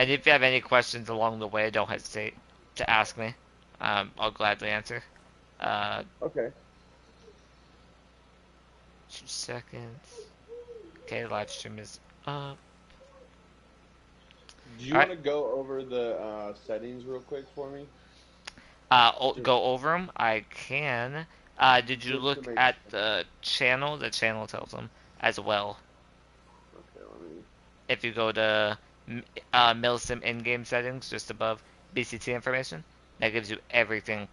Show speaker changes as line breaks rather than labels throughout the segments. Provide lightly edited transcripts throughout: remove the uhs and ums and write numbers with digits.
And if you have any questions along the way, don't hesitate to ask me. I'll gladly answer. Uh,
Okay.
2 seconds. Okay, live stream is up.
Do you
All right.
want to go over the settings real quick for me? Just,
Go over them. I can. Did you
just to
look
make
at
sure.
the channel? The channel tells them as well.
Okay, let me.
If you go to Milsim in-game settings, just above BCT information, that gives you everything,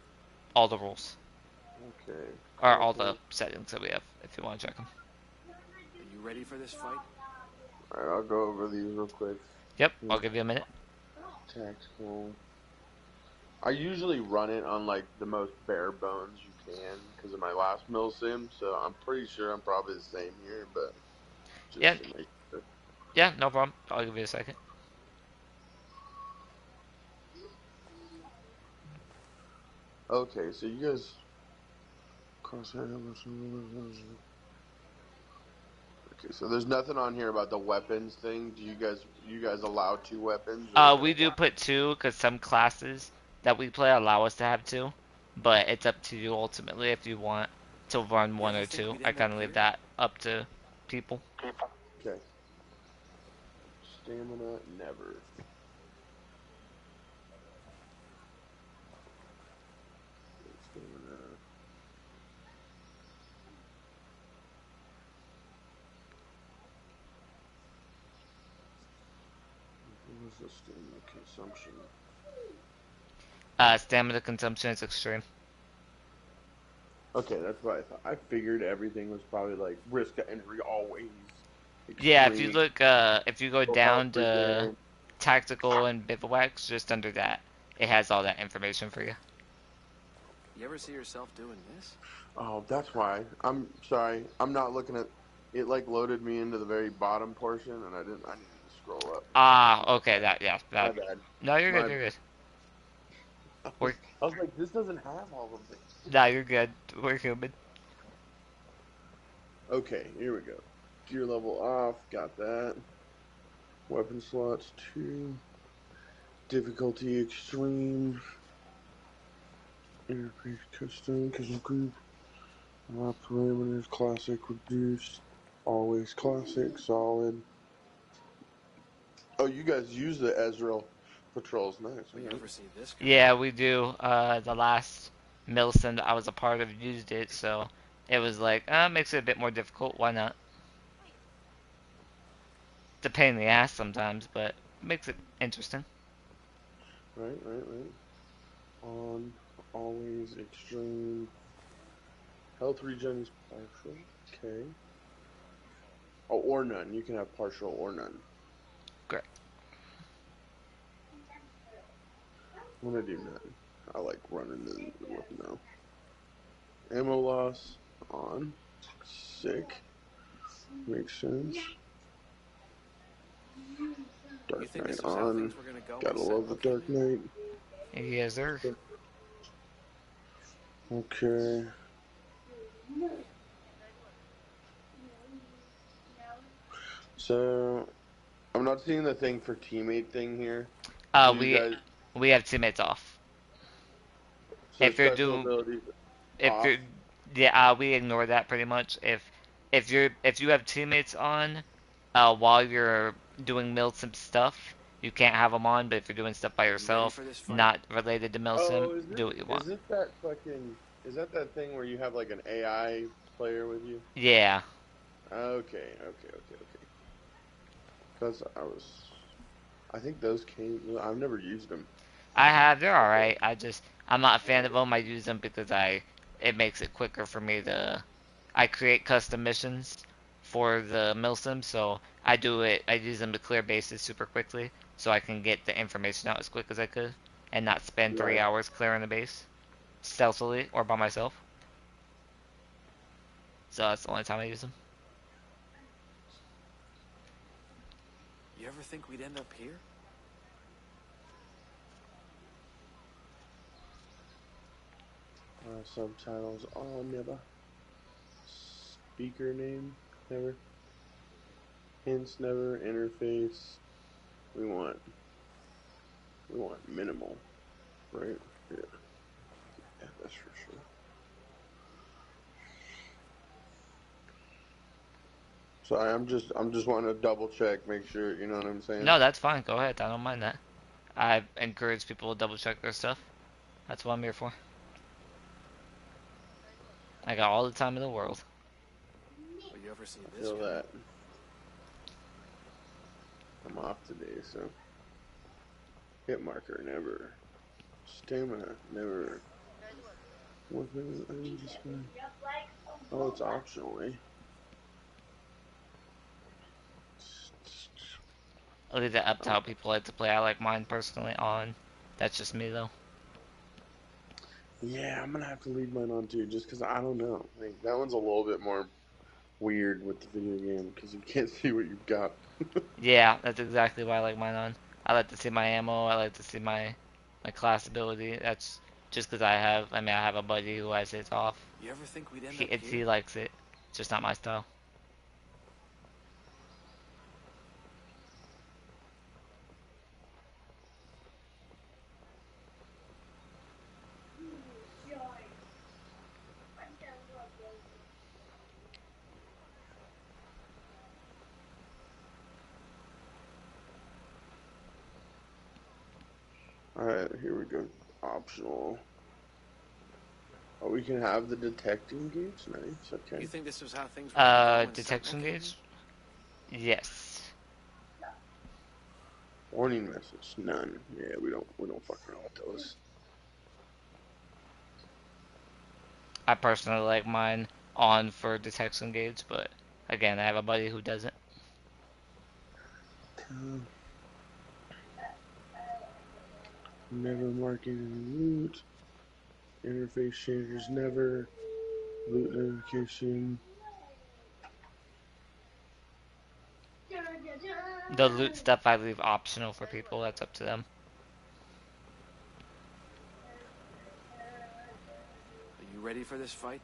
all the rules,
Okay,
or all the
content.
settings that we have, if you want to check them.
Are you ready for this fight?
All right, I'll go over these real quick.
Yep, I'll
Hmm,
give you a minute.
Tactical. I usually run it on like the most bare bones you can because of my last mill sim, so I'm pretty sure I'm probably the same here, but
Yeah,
just to make sure.
yeah, no problem. I'll give you a second.
Okay, so you guys Okay, so there's nothing on here about the weapons thing. Do you guys allow two weapons or is it
We do
one?
put two because some classes that we play allow us to have two, but it's up to you ultimately if you want to run
You
one
ever
or
think
two.
we'd
I
end up
kind of leave
here?
that up to people.
Okay. Stamina, never. Stamina. What was the stamina consumption?
Stamina consumption is extreme.
Okay, that's what I thought. I figured everything was probably like risk of entry always
Yeah, if you
extreme.
look, if you go
Full health
down to
regen.
tactical and bivouacs, just under that, it has all that information for you.
You ever see yourself doing this?
Oh, that's why. I'm sorry. I'm not looking at it. Like loaded me into the very bottom portion, and I didn't. I needed to scroll up.
Ah, okay, that, yeah,
My
that.
bad.
No, you're good,
My.
you're good.
I
We're,
was. I was like, this doesn't have all of this.
no, you're good. We're human.
Okay, here we go. Gear level off. Got that. Weapon slots 2. Difficulty extreme. Interface custom. Custom group. Parameters classic reduced. Always classic. Solid. Oh, you guys use the Ezreal patrols. Nice.
Well,
All
you
right.
ever see this guy?
Yeah, we do. The last Millicent I was a part of used it, so it was like, makes it a bit more difficult. Why not? It's a pain in the ass sometimes, but makes it interesting.
Right. Right. Right. On. Always extreme. Health regen is partial. Okay. Oh, or none. You can have partial or none.
Great.
I'm gonna do none. I like running the weapon now. Ammo loss on. Sick. Makes sense.
You
Dark
think
Knight
this was how
on.
things were gonna go when
Gotta
you set
love the
rookie in
Dark
there?
Knight.
Yes, sir.
Okay. So I'm not seeing the thing for teammate thing here. Do
Uh,
you
we
guys?
we have teammates off.
So
If you're
special
do,
abilities
if
off.
you're, yeah, we ignore that pretty much. If you have teammates on, while you're doing Milsim stuff, you can't have them on. But if you're doing stuff by
You ready
yourself,
for this fight?
not related to Milsim,
Oh,
do what you want.
is this that fucking is that thing where you have like an AI player with you?
Yeah,
Okay, okay, okay, okay. Because I think those came. I've never used them.
I have. They're all right. I'm not a fan of them. I use them because it makes it quicker for me to. I create custom missions for the Milsim, so I do it. I use them to clear bases super quickly, so I can get the information out as quick as I could, and not spend three
Right.
hours clearing the base stealthily or by myself. So that's the only time I use them.
You ever think we'd end up here?
Subtitles. Oh, never. Speaker name. Never. Hints. Never. Interface. We want We want minimal, right? Yeah, yeah, that's for sure. Sorry, I'm just wanting to double check, make sure. You know what I'm saying?
No, that's fine. Go ahead. I don't mind that. I encourage people to double check their stuff. That's what I'm here for. I got all the time in the world.
Will you ever see
I
this
feel
guy?
that. I'm off today, so hit marker never. Stamina never. Weapon energy display. Oh, it's optional, eh?
I'll leave that up to
Oh,
how people like to play. I like mine personally on. That's just me though.
yeah, I'm gonna have to leave mine on too, just because I don't know. Like, that one's a little bit more weird with the video game because you can't see what you've got.
Yeah, that's exactly why I like mine on. I like to see my ammo. I like to see my class ability. That's just because I have. I mean, I have a buddy who has it off.
You ever think we'd end up
He
here?
likes it. It's just not my style.
Alright, here we go. Optional. Oh, we can have the detecting gauge? Nice, okay.
You think this was how things were gonna go when
Detection
Sentinel came
gauge. Yes.
Warning message, none. Yeah, we don't fuck around with those.
I personally like mine on for detection gauge, but again, I have a buddy who doesn't.
Never marking any loot. Interface changers never. Loot notification.
The loot stuff I leave optional for people. That's up to them.
Are you ready for this fight?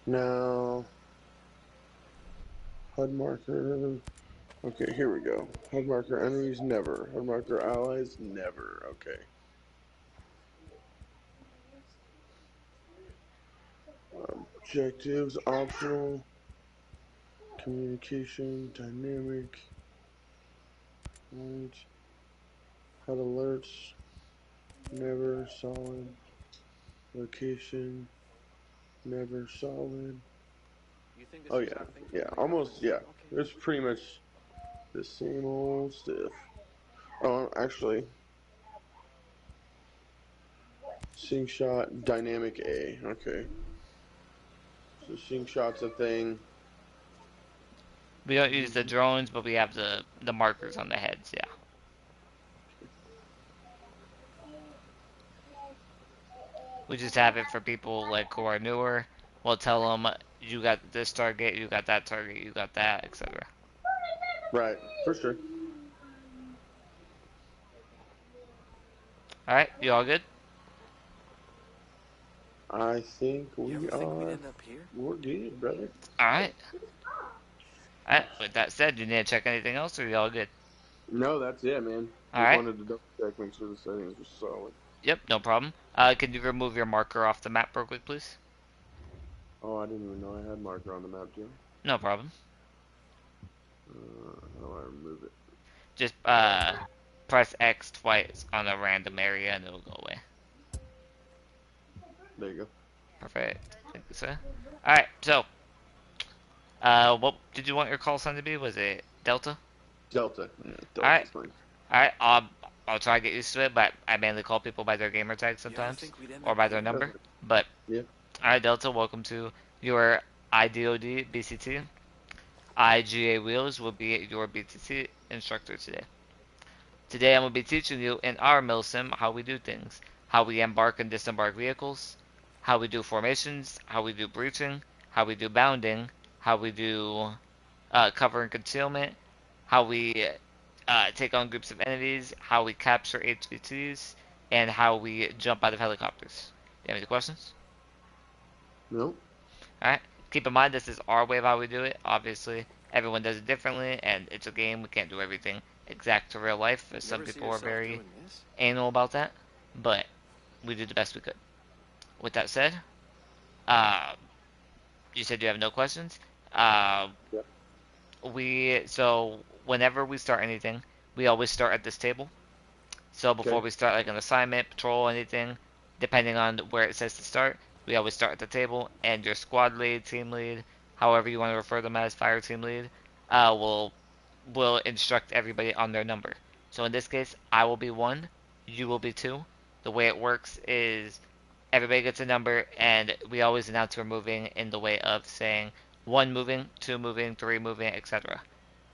Now, HUD marker. Okay, here we go. HUD marker enemies never. HUD marker allies never. Okay. Objectives optional. Communication dynamic. Right. HUD alerts never solid. Location never solid.
You think this
Oh
was
yeah,
how things were
yeah,
gonna go when
almost yeah.
Sentinel came?
It's pretty much the same old stuff. Oh, actually, sync shot dynamic A. Okay, so sync shot's a thing.
We don't use the drones, but we have the markers on the heads. Yeah. We just have it for people like who are newer. We'll tell them you got this target, you got that target, you got that, etc.
Right, for sure.
All right, you all good?
I think
You
we
ever think we'd
are.
end up here?
We're good, brother.
All right. All right. With that said, you need to check anything else, or you all good?
No, that's it, man.
All
Just
right.
wanted to double check, make sure the settings were solid.
Yep, no problem. Can you remove your marker off the map real quick, please?
Oh, I didn't even know I had marker on the map, too.
No problem.
How do I remove it?
Just press X twice on a random area and it'll go away.
There you go.
Perfect. Thank you, sir. All right. So, what did you want your call sign to be? Was it Delta?
Delta. Yeah,
All right.
Delta's fine.
All right. I'll try to get used to it, but I mainly call people by their gamer tag
You ever
sometimes,
think we'd end
or
up
by their
here?
number. But
Yeah.
all right, Delta. Welcome to your IDOD BCT. IGA Wheels will be your BTT instructor today. Today I'm going to be teaching you in our milsim how we do things, how we embark and disembark vehicles, how we do formations, how we do breaching, how we do bounding, how we do cover and concealment, how we take on groups of enemies, how we capture HVTs, and how we jump out of helicopters. You have any questions?
Nope.
Alright? Keep in mind, this is our way of how we do it. Obviously, everyone does it differently, and it's a game. We can't do everything exact to real life, as
You
some
ever see
people are
yourself
very
doing this?
anal about that. But we did the best we could. With that said, uh, you said you have no questions. Uh,
Yep.
so whenever we start anything, we always start at this table. So before
Okay.
we start like an assignment, patrol, anything, depending on where it says to start, we always start at the table. And your squad lead, team lead, however you want to refer them as, fire team lead, will instruct everybody on their number. So in this case, I will be 1, you will be 2. The way it works is everybody gets a number, and we always announce we're moving in the way of saying 1 moving, 2 moving, 3 moving, etc.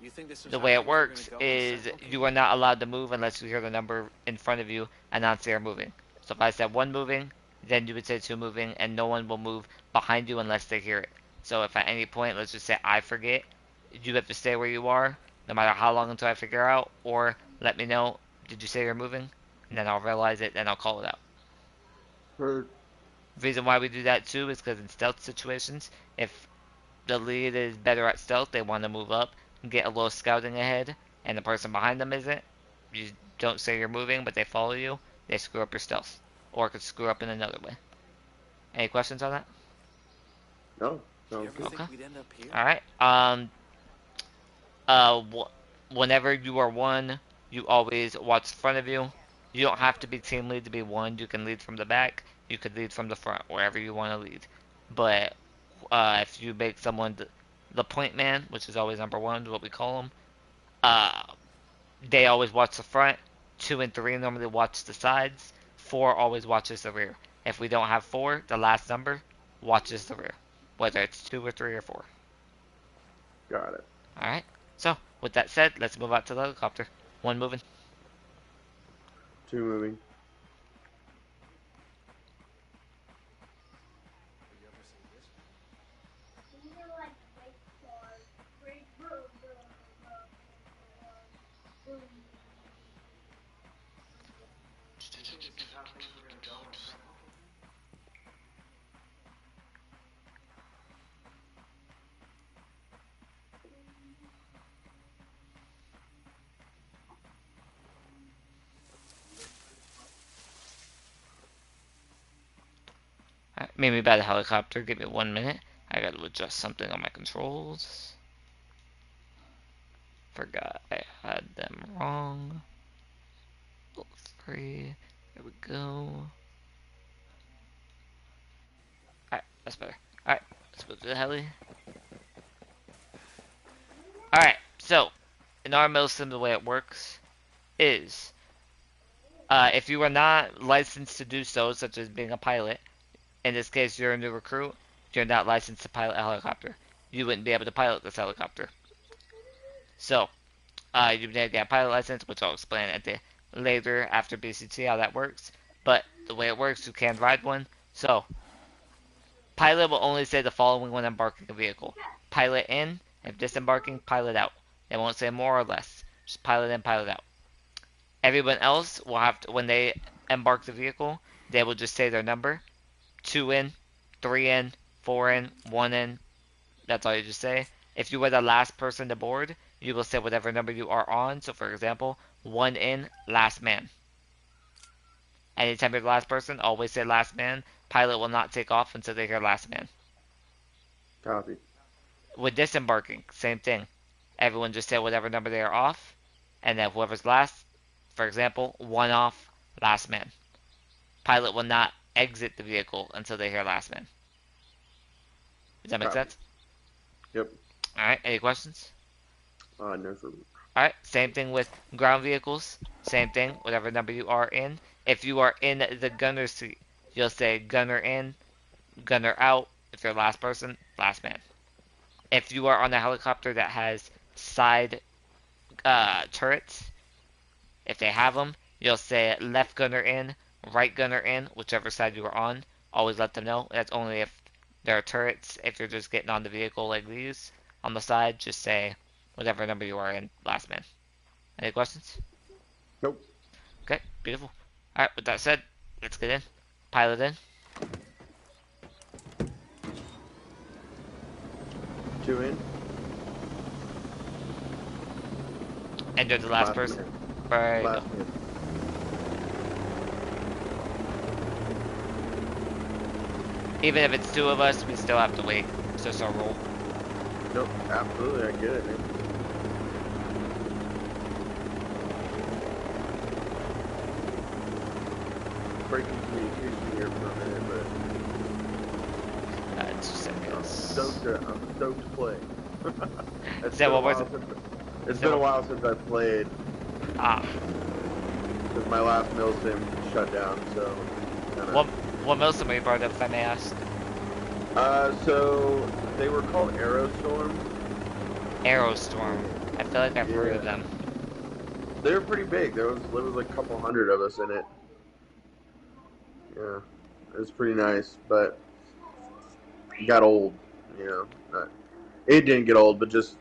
You think this was
The
how
way it
things were gonna
works
go in
is
Central
you are
Kingdom?
not allowed to move unless you hear the number in front of you announce they are moving. So if I said 1 moving, then you would say 2 moving, and no one will move behind you unless they hear it. So if at any point, let's just say I forget, you have to stay where you are, no matter how long until I figure out, or let me know, did you say you're moving? And then I'll realize it, then I'll call it out.
Heard.
The reason why we do that too is because in stealth situations, if the lead is better at stealth, they want to move up and get a little scouting ahead, and the person behind them isn't. You don't say you're moving, but they follow you. They screw up your stealth, or it could screw up in another way. Any questions on that?
No.
You
Sounds
ever
good.
Okay.
think we'd end up here?
All right. Whenever you are 1, you always watch in front of you. You don't have to be team lead to be 1. You can lead from the back. You could lead from the front, wherever you want to lead. But if you make someone the point man, which is always number 1, what we call them, uh, they always watch the front. 2 and 3 normally watch the sides. 4 always watches the rear. If we don't have 4, the last number watches the rear, whether it's 2 or 3 or 4.
Got it.
All right. So with that said, let's move out to the helicopter. 1 moving.
2 moving.
All right, maybe about the helicopter. Give me 1 minute. I got to adjust something on my controls. Forgot I had them wrong. 3. There we go. Alright, that's better. Alright, let's go to the heli. Alright, so in our mill sim, the way it works is if you are not licensed to do so, such as being a pilot, in this case you're a new recruit, you're not licensed to pilot a helicopter. You wouldn't be able to pilot this helicopter. So, you need to get a pilot license, which I'll explain at the later after BCT how that works. But the way it works, you can ride one. So, pilot will only say the following when embarking a vehicle: pilot in, if disembarking, pilot out. They won't say more or less. Just pilot in, pilot out. Everyone else will have to, when they embark the vehicle, they will just say their number: 2 in, 3 in, 4 in, 1 in. That's all you just say. If you were the last person to board, you will say whatever number you are on. So, for example, 1 in, last man. Anytime you're the last person, always say last man. Pilot will not take off until they hear last man.
Copy.
With disembarking, same thing. Everyone just say whatever number they are off, and then whoever's last, for example, 1 off, last man. Pilot will not exit the vehicle until they hear last man. Does that make
Copy.
sense?
Yep.
Alright, any questions?
No for me.
Alright, same thing with ground vehicles. Same thing, whatever number you are in. If you are in the gunner seat, you'll say gunner in, gunner out. If you're last person, last man. If you are on a helicopter that has side turrets, if they have them, you'll say left gunner in, right gunner in, whichever side you are on. Always let them know. That's only if there are turrets. If you're just getting on the vehicle like these on the side, just say whatever number you are in, last man. Any questions?
Nope.
Okay, beautiful. Alright, with that said, let's get in. Pilot in.
2 in.
And you're the last
Last
person?
man.
Right.
Last man.
Even if it's two of us, we still have to wait. It's just our rule.
Nope, absolutely, I get it, man. Breaking communication here for a minute, but
2 seconds.
I'm stoked to play.
Is that what was?
It's been a while since I played.
Ah.
Because my last mill sim shut down, so.
What milsim are you part of, if I may ask?
So they were called Aerostorm.
Aerostorm. I feel like I've heard of them.
They were pretty big. There was like a couple hundred of us in it. Yeah, it was pretty nice, but it got old. You know, it didn't get old, but just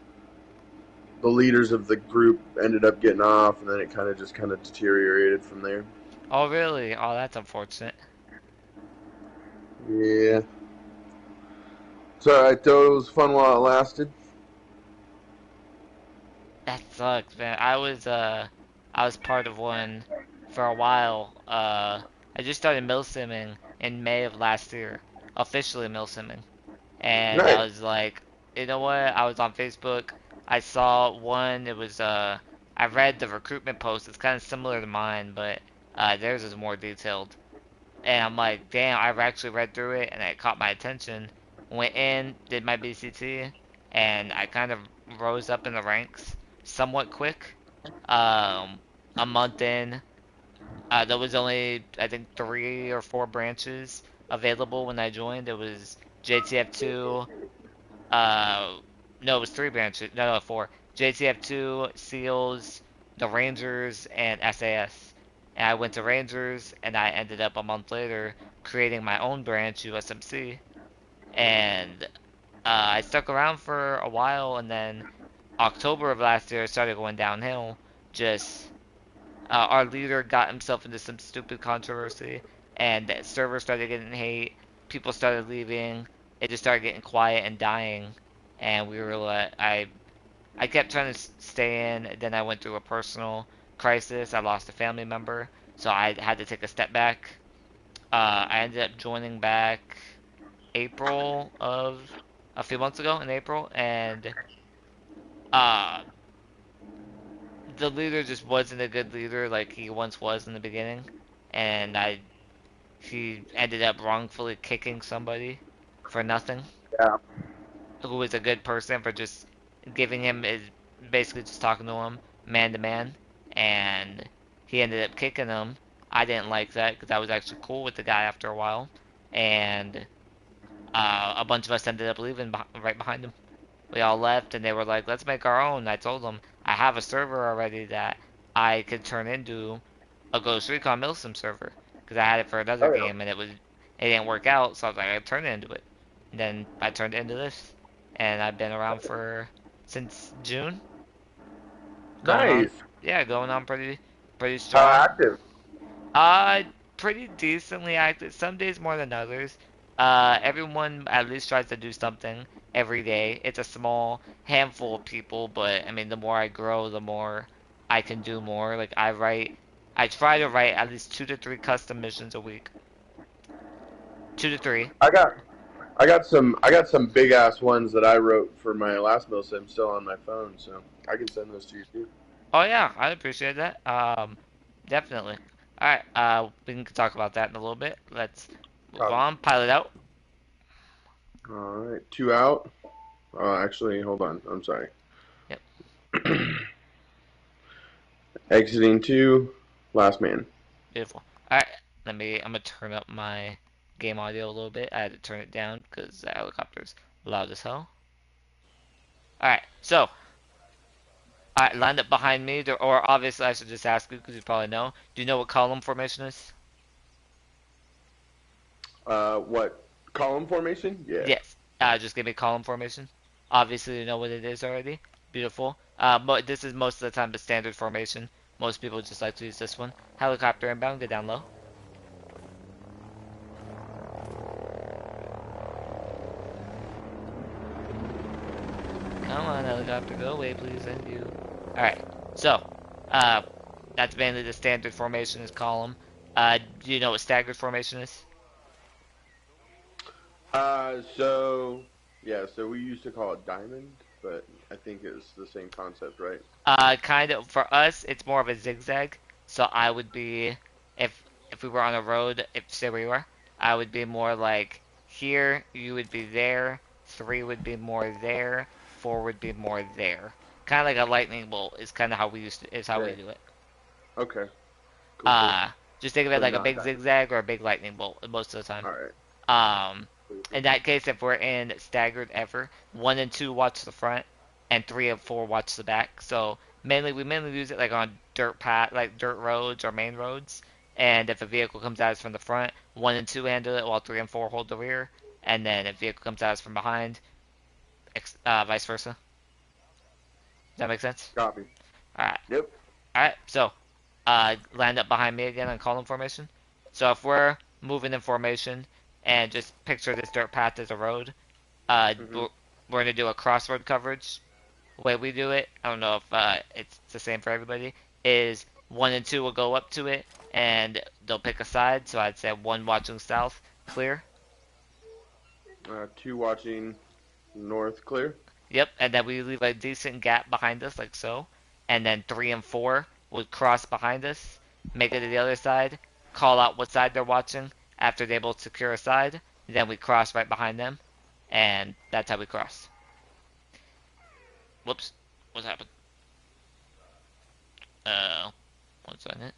the leaders of the group ended up getting off, and then it kind of deteriorated from there.
Oh, really? Oh, that's unfortunate.
Yeah. It's alright though. It was fun while it lasted.
That sucks, man. I was part of one for a while. I just started milsimming in May of last year, officially milsimming, and I
Nice.
was like, you know what? I was on Facebook. I saw one. It was I read the recruitment post. It's kind of similar to mine, but theirs is more detailed. And I'm like, damn, I've actually read through it, and it caught my attention. Went in, did my BCT, and I kind of rose up in the ranks somewhat quick. Um, a month in, there was only, I think, 3 or 4 branches available when I joined. It was JTF2, no, it was 3 branches, no, 4. JTF2, SEALs, the Rangers, and SAS. And I went to Rangers, and I ended up a month later creating my own branch, USMC. And I stuck around for a while, and then October of last year, it started going downhill. Just our leader got himself into some stupid controversy, and the server started getting hate. People started leaving. It just started getting quiet and dying. And we were like, I kept trying to stay in. Then I went through a personal crisis. I lost a family member, so I had to take a step back. I ended up joining back April of a few months ago in April, and uh, the leader just wasn't a good leader like he once was in the beginning, and he ended up wrongfully kicking somebody for nothing,
Yeah.
who was a good person, for just giving him is basically just talking to him man to man, and he ended up kicking him. I didn't like that because I was actually cool with the guy after a while, and a bunch of us ended up leaving right behind him. We all left, and they were like, "Let's make our own." I told them I have a server already that I could turn into a Ghost Recon Milsim server because I had it for another
Oh yeah.
game, and it didn't work out. So I was like, I turned it into it. And then I turned it into this, and I've been around for since June, going on,
Nice.
yeah, going on pretty
How
strong.
active?
Uh, Pretty decently active. Some days more than others. Everyone at least tries to do something every day. It's a small handful of people, but I mean, the more I grow, the more I can do more. Like I try to write at least 2 to 3 custom missions a week. 2 to 3.
I got I got some big ass ones that I wrote for my last mill sim still on my phone, so I can send those to you too.
Oh yeah, I appreciate that. Definitely. All right. We can talk about that in a little bit. Let's move
Copy.
on. Pilot out.
All right, 2 out. Actually, hold on. I'm sorry.
Yep.
Exiting 2. Last man.
Beautiful. Alright, I'm gonna turn up my game audio a little bit. I had to turn it down because the helicopter's loud as hell. Alright, so, alright, lined up behind me, or obviously I should just ask you because you probably know. Do you know what column formation is?
What column formation? Yeah.
Yes. Just give me column formation. Obviously you know what it is already. Beautiful. But this is most of the time the standard formation. Most people just like to use this one. Helicopter inbound, get down low. Come on, helicopter, go away, please. Thank you. Alright, so, uh, that's mainly the standard formation is column. Do you know what staggered formation is?
So yeah, so we used to call it diamond, but I think it's the same concept, right?
Kind of, for us, it's more of a zigzag. So I would be, if we were on a road, if say we were, I would be more like here, you would be there, 3 would be more there, 4 would be more there. Kind of like a lightning bolt is kind of how we used to, is how we
Okay.
do it.
Okay. Cool. Cool.
Uh, just think of it
So
like a
not
big
diamond.
zigzag or a big lightning bolt most of the time.
All right.
Um,
Cool. Cool.
in that case, if we're in staggered ever, 1 and 2 watch the front, and 3 and 4 watch the back. So we mainly use it like on like dirt roads or main roads. And if a vehicle comes at us from the front, 1 and 2 handle it, while 3 and 4 hold the rear. And then if a vehicle comes at us from behind, vice versa. Does that make sense?
Copy.
All right.
Yep.
All right. So, land up behind me again on column formation. So if we're moving in formation and just picture this dirt path as a road,
Mhm.
we're gonna do a crossroad coverage. The way we do it, I don't know if it's the same for everybody, is 1 and 2 will go up to it and they'll pick a side. So I'd say 1 watching south, clear.
2 watching north, clear.
Yep, and then we leave a decent gap behind us, like so. And then 3 and 4 would cross behind us, make it to the other side, call out what side they're watching after they both secure a side. Then we cross right behind them, and that's how we cross. Whoops, what happened? Uh, 1 second.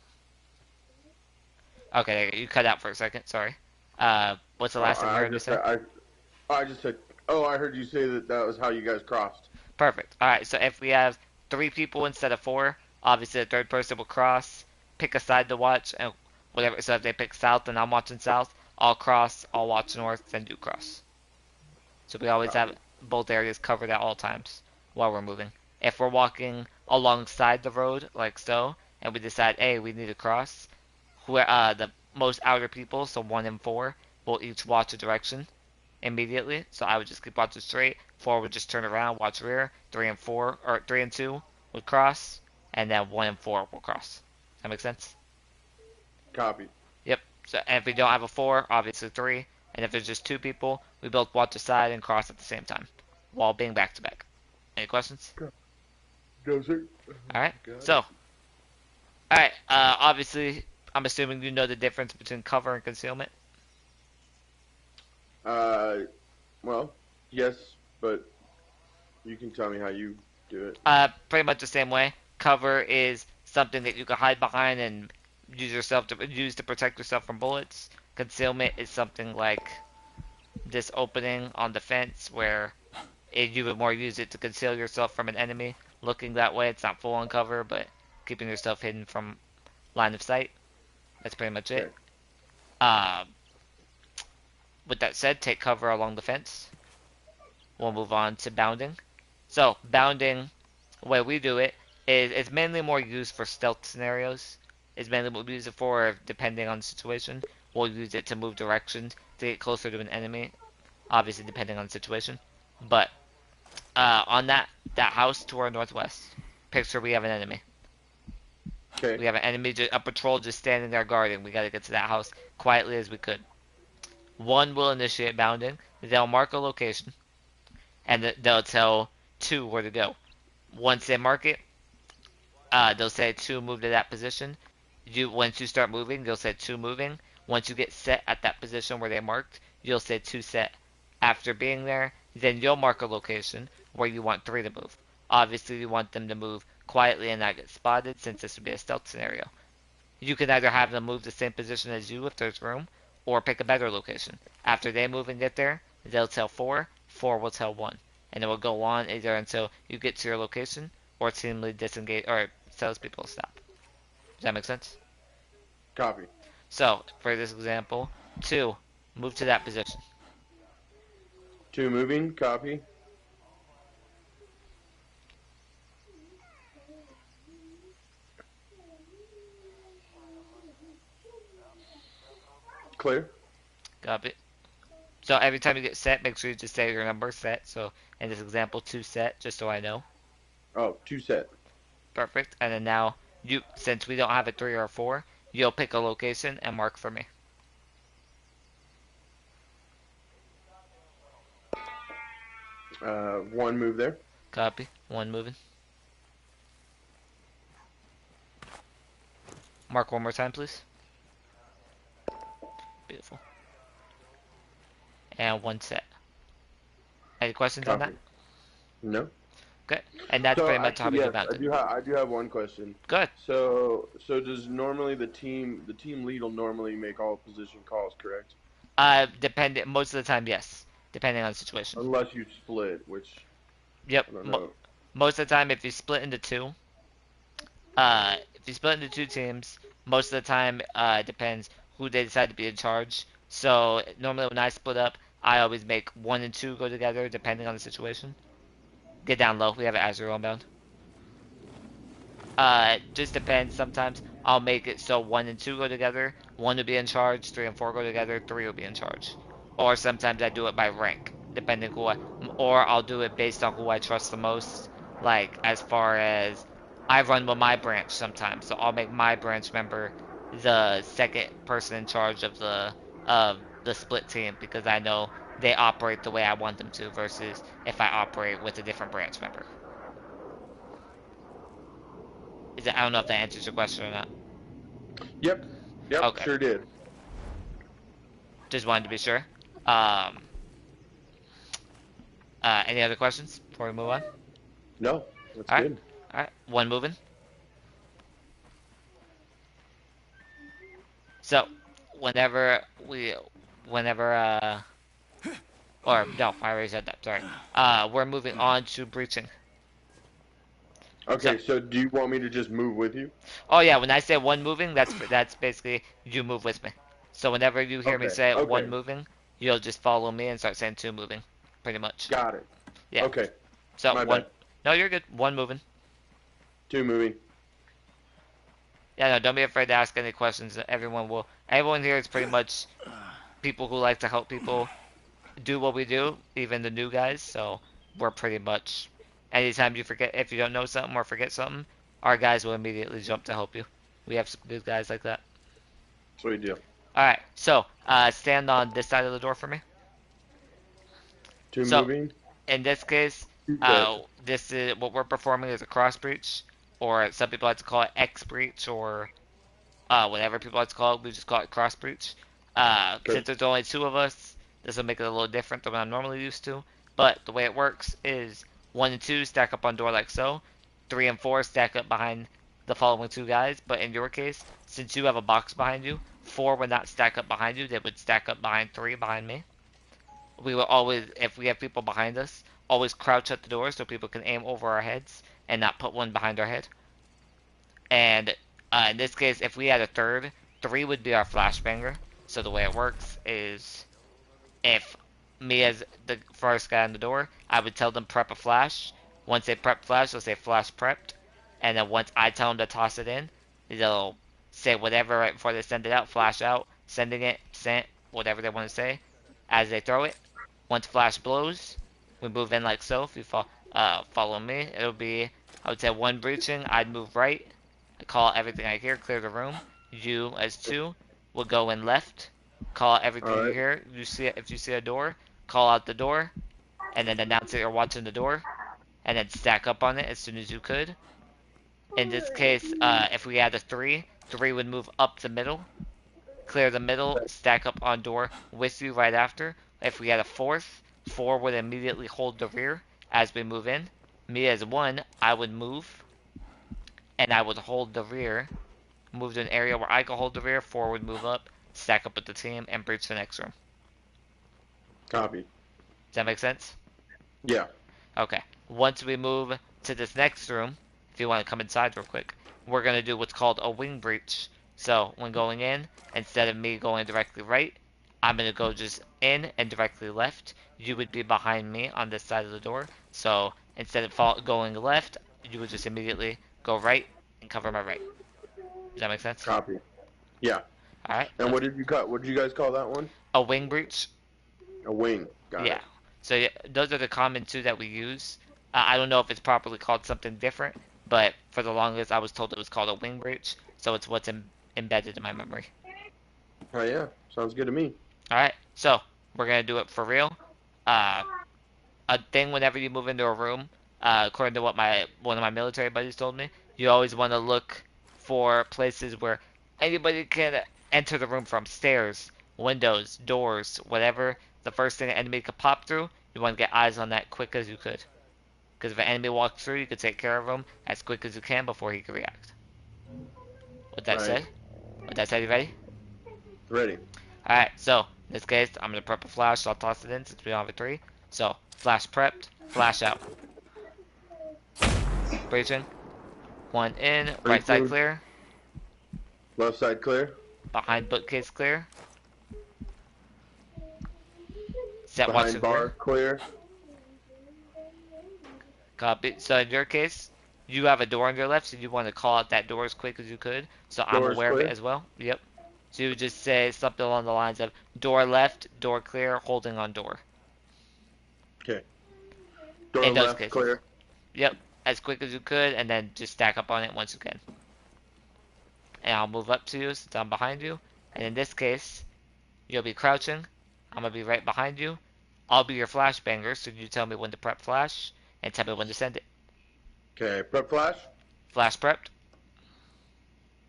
Okay, you cut out for a second. Sorry. What's the
Oh,
last thing you heard me say?
I just said. Oh, I heard you say that was how you guys crossed.
Perfect. All right. So if we have 3 people instead of 4, obviously the third person will cross, pick a side to watch, and whatever. So if they pick south and I'm watching south, I'll cross, I'll watch north, then do cross. So we always have
Copy.
both areas covered at all times while we're moving. If we're walking alongside the road like so, and we decide, hey, we need to cross, the most outer people, so 1 and 4, will each watch a direction immediately. So I would just keep watching straight. 4 would just turn around, watch rear. 3 and 4, or 3 and 2 would cross, and then 1 and 4 will cross. Does that make sense?
Copy.
Yep. So and if we don't have a 4, obviously 3. And if there's just 2 people, we both watch the side and cross at the same time, while being back to back. Any questions?
No, sir.
All right.
Got
So,
it.
all right. Obviously, I'm assuming you know the difference between cover and concealment.
Uh, well, yes, but you can tell me how you do it.
Pretty much the same way. Cover is something that you can hide behind and use to protect yourself from bullets. Concealment is something like this opening on the fence where you would more use it to conceal yourself from an enemy. Looking that way, it's not full on cover, but keeping yourself hidden from line of sight. That's pretty much it.
Okay.
Uh, with that said, take cover along the fence. We'll move on to bounding. So, bounding, the way we do it, is it's mainly more used for stealth scenarios. It's mainly what we use it for, depending on the situation. We'll use it to move directions, to get closer to an enemy, obviously depending on the situation. But, on that house to our northwest, picture we have an enemy.
Okay.
We have an enemy, a patrol just standing there guarding. We gotta get to that house quietly as we could. 1 will initiate bounding. They'll mark a location, and they'll tell 2 where to go. Once they mark it, they'll say 2 move to that position. Once you start moving, they'll say 2 moving. Once you get set at that position where they marked, you'll say 2 set. After being there, then you'll mark a location where you want 3 to move. Obviously, you want them to move quietly and not get spotted, since this would be a stealth scenario. You can either have them move the same position as you if there's room, or pick a better location. After they move and get there, they'll tell 4, 4 will tell 1. And it will go on either until you get to your location, or seemingly disengage, or salespeople stop. Does that make sense?
Copy.
So, for this example, 2, move to that position.
2 moving. Copy. Clear.
Copy. So every time you get set, make sure you just say your number set. So in this example, 2 set, just so I know.
Oh, 2 set.
Perfect. And then now, since we don't have a 3 or a 4, you'll pick a location and mark for me.
1 move there.
Copy. 1 moving. Mark one more time, please. Beautiful. And 1 set. Any questions on that?
Copy. No.
Okay. And that's
So
pretty much how
actually,
we go
yes,
about it.
I do have one question.
Good.
So does normally the team lead will normally make all position calls, correct?
Most of the time, yes. Depending on the situation.
Unless you split, which
Yep.
I don't know.
Most of the time, if you split into 2, teams, most of the time, it depends who they decide to be in charge. So normally when I split up, I always make 1 and 2 go together, depending on the situation. Get down low. We have an Azure bound. Just depends. Sometimes I'll make it so 1 and 2 go together. 1 will be in charge. 3 and 4 go together. 3 will be in charge. Or sometimes I do it by rank, depending or I'll do it based on who I trust the most. Like as far as I run with my branch sometimes, so I'll make my branch member the second person in charge of the split team because I know they operate the way I want them to versus if I operate with a different branch member. I don't know if that answers your question or not.
Yep.
Okay.
Sure did.
Just wanted to be sure. Any other questions before we move on?
No, that's
All right.
good.
All right. 1 moving. So, whenever, or no, I already said that. Sorry. We're moving on to breaching.
Okay, so do you want me to just move with you?
Oh yeah, when I say 1 moving, that's basically you move with me. So whenever you hear me say 1 moving, you'll just follow me and start saying 2 moving, pretty much.
Got it.
Yeah.
Okay.
So
My
1.
bad.
No, you're good. 1 moving.
2 moving.
Yeah, no, don't be afraid to ask any questions. Everyone here is pretty much people who like to help people do what we do, even the new guys. So we're pretty much, anytime if you don't know something or forget something, our guys will immediately jump to help you. We have some good guys like that.
Sweet deal.
Alright, so stand on this side of the door for me.
2
So,
moving.
in this case, this is what we're performing is a cross breach, or some people like to call it X breach, or whatever people like to call it. We just call it cross breach. Since there's only 2 of us, this will make it a little different than what I'm normally used to. But the way it works is 1 and 2 stack up on door like so. 3 and 4 stack up behind the following 2 guys. But in your case, since you have a box behind you, 4 would not stack up behind you. They would stack up behind 3 behind me. We will always, if we have people behind us, always crouch at the door so people can aim over our heads and not put one behind our head. And in this case, if we had a third, 3 would be our flashbanger. So the way it works is, if me as the first guy on the door, I would tell them prep a flash. Once they prep flash, they'll say flash prepped. And then once I tell them to toss it in, they'll say whatever right before they send it out, flash out, sending it, sent, whatever they want to say, as they throw it. Once flash blows, we move in like so. If you follow me, it'll be, I would say 1 breaching, I'd move right, I call everything I hear, clear the room. You, as 2, will go in left, call everything you hear. If you see a door, call out the door, and then announce that you're watching the door, and then stack up on it as soon as you could. In this case, if we had a 3, 3 would move up the middle, clear the middle, stack up on door with you right after. If we had a 4th, 4 would immediately hold the rear as we move in. Me as 1, I would move, and I would hold the rear, move to an area where I could hold the rear. 4 would move up, stack up with the team, and breach the next room.
Copy.
Does that make sense?
Yeah.
Okay. Once we move to this next room, if you want to come inside real quick, we're going to do what's called a wing breach. So, when going in, instead of me going directly right, I'm going to go just in and directly left. You would be behind me on this side of the door. So, instead of going left, you would just immediately go right and cover my right. Does that make sense?
Copy. Yeah.
Alright.
And what did you guys call that one?
A wing breach.
A wing. Got
Yeah.
it.
So yeah, those are the common two that we use. I don't know if it's properly called something different, but for the longest I was told it was called a wing breach. So it's what's embedded in my memory.
Oh yeah, sounds good to me.
All right. So we're gonna do it for real. Uh, a thing whenever you move into a room, according to what my one of my military buddies told me, you always want to look for places where anybody can enter the room from stairs, windows, doors, whatever. The first thing an enemy could pop through, you want to get eyes on that quick as you could. Because if an enemy walks through, you can take care of him as quick as you can before he can react. With that
Right.
said, you ready?
Ready.
Alright, so in this case, I'm going to prep a flash, so I'll toss it in since we don't have a 3. So, flash prepped, flash out. Breaching. One in, right side
Breaching.
clear.
Left side clear.
Behind bookcase clear. Set watcher
Behind bar
clear.
clear.
Copy. So in your case, you have a door on your left, so you want to call out that door as quick as you could. So I'm
Doors
aware of it
clear.
as well. Yep. So you would just say something along the lines of door left, door clear, holding on door.
Okay. Door
In those
left
cases.
clear.
Yep. As quick as you could, and then just stack up on it once you can. And I'll move up to you since I'm behind you. And in this case, you'll be crouching. I'm going to be right behind you. I'll be your flashbanger, so you tell me when to prep flash, and tell me when to send it.
Okay. Prep flash.
Flash prepped.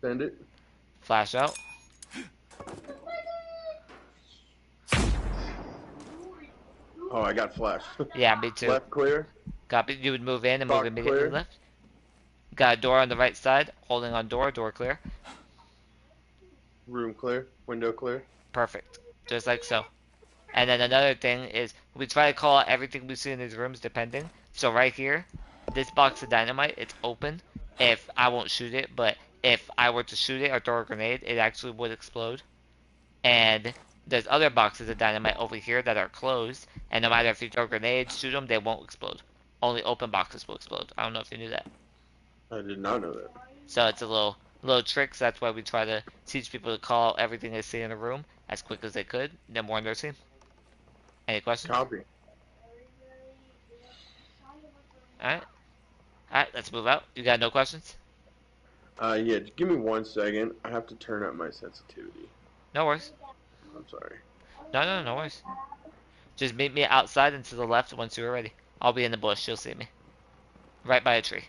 Send it.
Flash out.
Oh, I got flash.
Yeah, me too.
Left clear.
Copy. You would move in and move
Box
immediately
clear.
left. Got a door on the right side. Holding on door. Door clear.
Room clear. Window clear.
Perfect. Just like so. And then another thing is we try to call out everything we see in these rooms depending. So right here, this box of dynamite, it's open. If I won't shoot it, but if I were to shoot it or throw a grenade, it actually would explode. And there's other boxes of dynamite over here that are closed. And no matter if you throw grenades, shoot them, they won't explode. Only open boxes will explode. I don't know if you knew that.
I did not know that.
So it's a little trick. So that's why we try to teach people to call out everything they see in a room as quick as they could. Then warn their team. Any questions?
Copy.
Alright. Alright, let's move out. You got no questions?
Yeah, just give me 1 second. I have to turn up my sensitivity.
No worries.
I'm sorry.
No worries. Just meet me outside and to the left once you're ready. I'll be in the bush. You'll see me. Right by a tree.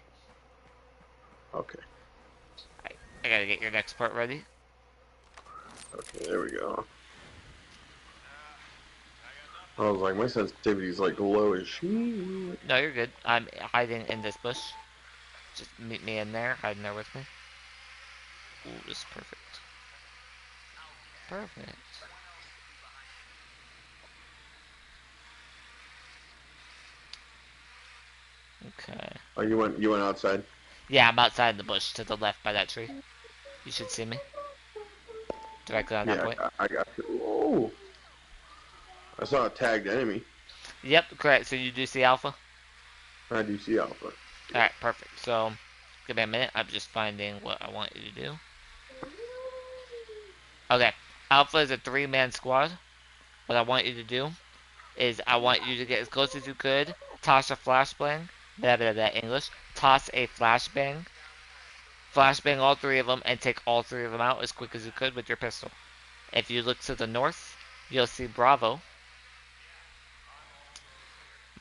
Okay.
Alright, I gotta get your next part ready.
Okay, there we go. I was like, my sensitivity is like low as shit.
No, you're good. I'm hiding in this bush. Just meet me in there. Hiding there with me. Ooh, this is perfect. Perfect. Okay.
Oh, you went outside?
Yeah, I'm outside in the bush to the left by that tree. You should see me. Directly on that
Yeah,
point.
I got you. Whoa. I saw a tagged enemy.
Yep, correct. So you do see Alpha?
I do see Alpha.
Alright, perfect. So, give me a minute. I'm just finding what I want you to do. Okay. Alpha is a 3-man squad. What I want you to do is I want you to get as close as you could. Toss a flashbang. Blah, blah, blah, English. Toss a flashbang. Flashbang all 3 of them and take all 3 of them out as quick as you could with your pistol. If you look to the north, you'll see Bravo.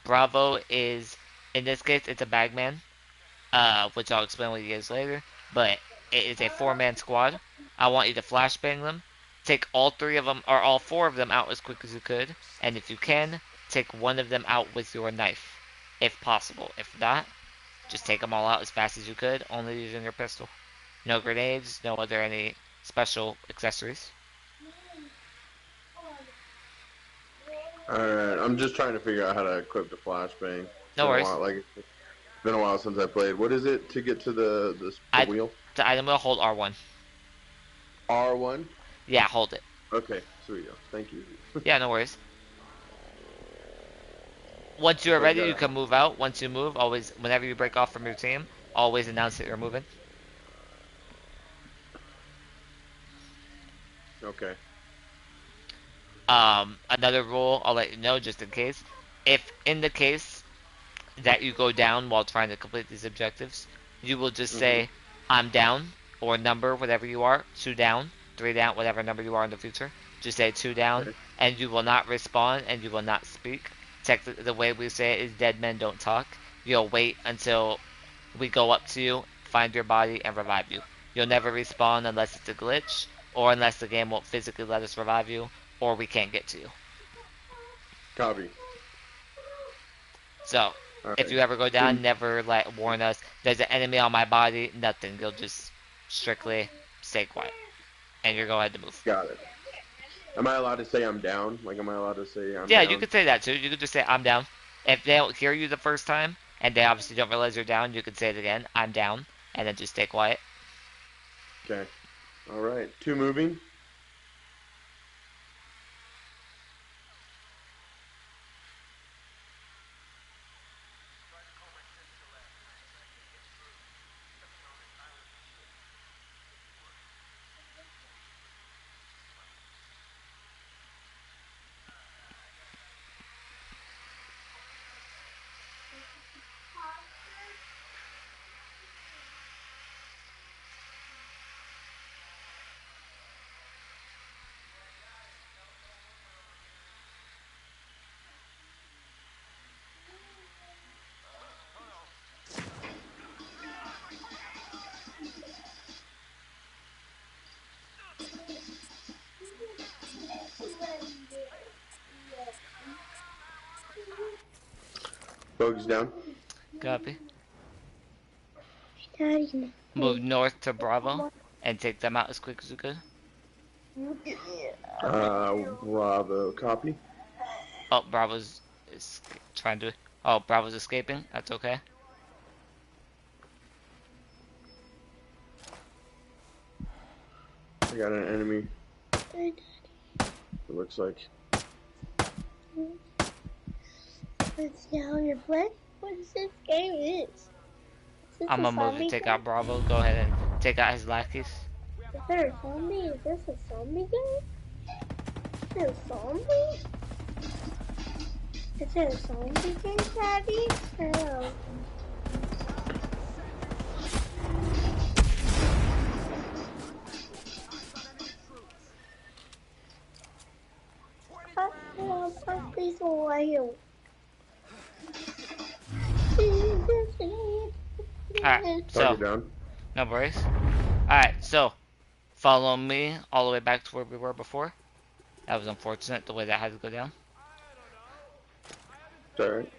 Bravo is, in this case, it's a bagman, which I'll explain what he is later, but it is a 4-man squad. I want you to flashbang them, take all 3 of them, or all 4 of them out as quick as you could, and if you can, take one of them out with your knife, if possible. If not, just take them all out as fast as you could, only using your pistol. No grenades, no other any special accessories.
Alright, I'm just trying to figure out how to equip the flashbang.
No worries.
It's been a while since I played. What is it to get to the wheel?
The item will hold R1.
R1?
Yeah, hold it.
Okay, sweet. Thank you.
Yeah, no worries. Once you're ready, you can move out. Once you move, always, whenever you break off from your team, always announce that you're moving.
Okay.
Another rule I'll let you know just in case. If in the case that you go down while trying to complete these objectives, you will just
Mm-hmm.
say, I'm down, or number, whatever you are, 2 down, 3 down, whatever number you are in the future. Just say 2 down,
Okay.
and you will not respond, and you will not speak. The way we say it is dead men don't talk. You'll wait until we go up to you, find your body, and revive you. You'll never respawn unless it's a glitch, or unless the game won't physically let us revive you, or we can't get to you.
Copy.
So,
All
if
right.
you ever go down,
Two.
never like warn us, there's an enemy on my body, nothing. You'll just strictly stay quiet. And you're going to move.
Got it. Am I allowed to say I'm down? Like, am I allowed to say I'm
Yeah, you
down?
could say that too. You could just say, I'm down. If they don't hear you the first time, and they obviously don't realize you're down, you could say it again, I'm down, and then just stay quiet.
Okay. All right. Two moving. Bugs down.
Copy.
Daddy.
Move north to Bravo, and take them out as quick as you could.
Bravo. Copy.
Oh, Bravo's is trying to... Oh, Bravo's escaping. That's okay.
I got an enemy. It looks like.
Let's see how you're playing. What this game is.
I'm gonna move to take out Bravo. Go ahead and take out his lackeys.
Is there a zombie? Is this a zombie game? Is there a zombie? Is there a zombie game, Daddy? No. Please don't let him.
Alright, so,
Target down.
no worries. Alright, so, follow me all the way back to where we were before. That was unfortunate, the way that had to go down.
It's alright.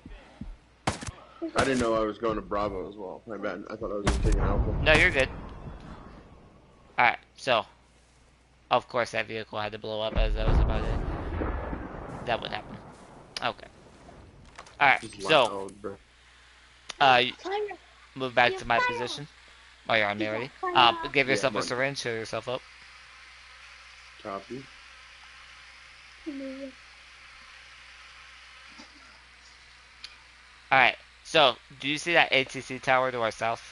I didn't know I was going to Bravo as well. My bad. I thought I was just taking Alpha.
No, you're good. Alright, so, of course that vehicle had to blow up as that was about it. That would happen. Okay. Alright,
Just
so,
loud, bro.
move back to my position. Oh, you're on me already. Give yourself
Yeah,
a syringe, heal yourself up.
Copy.
Alright, so, do you see that ATC tower to our south?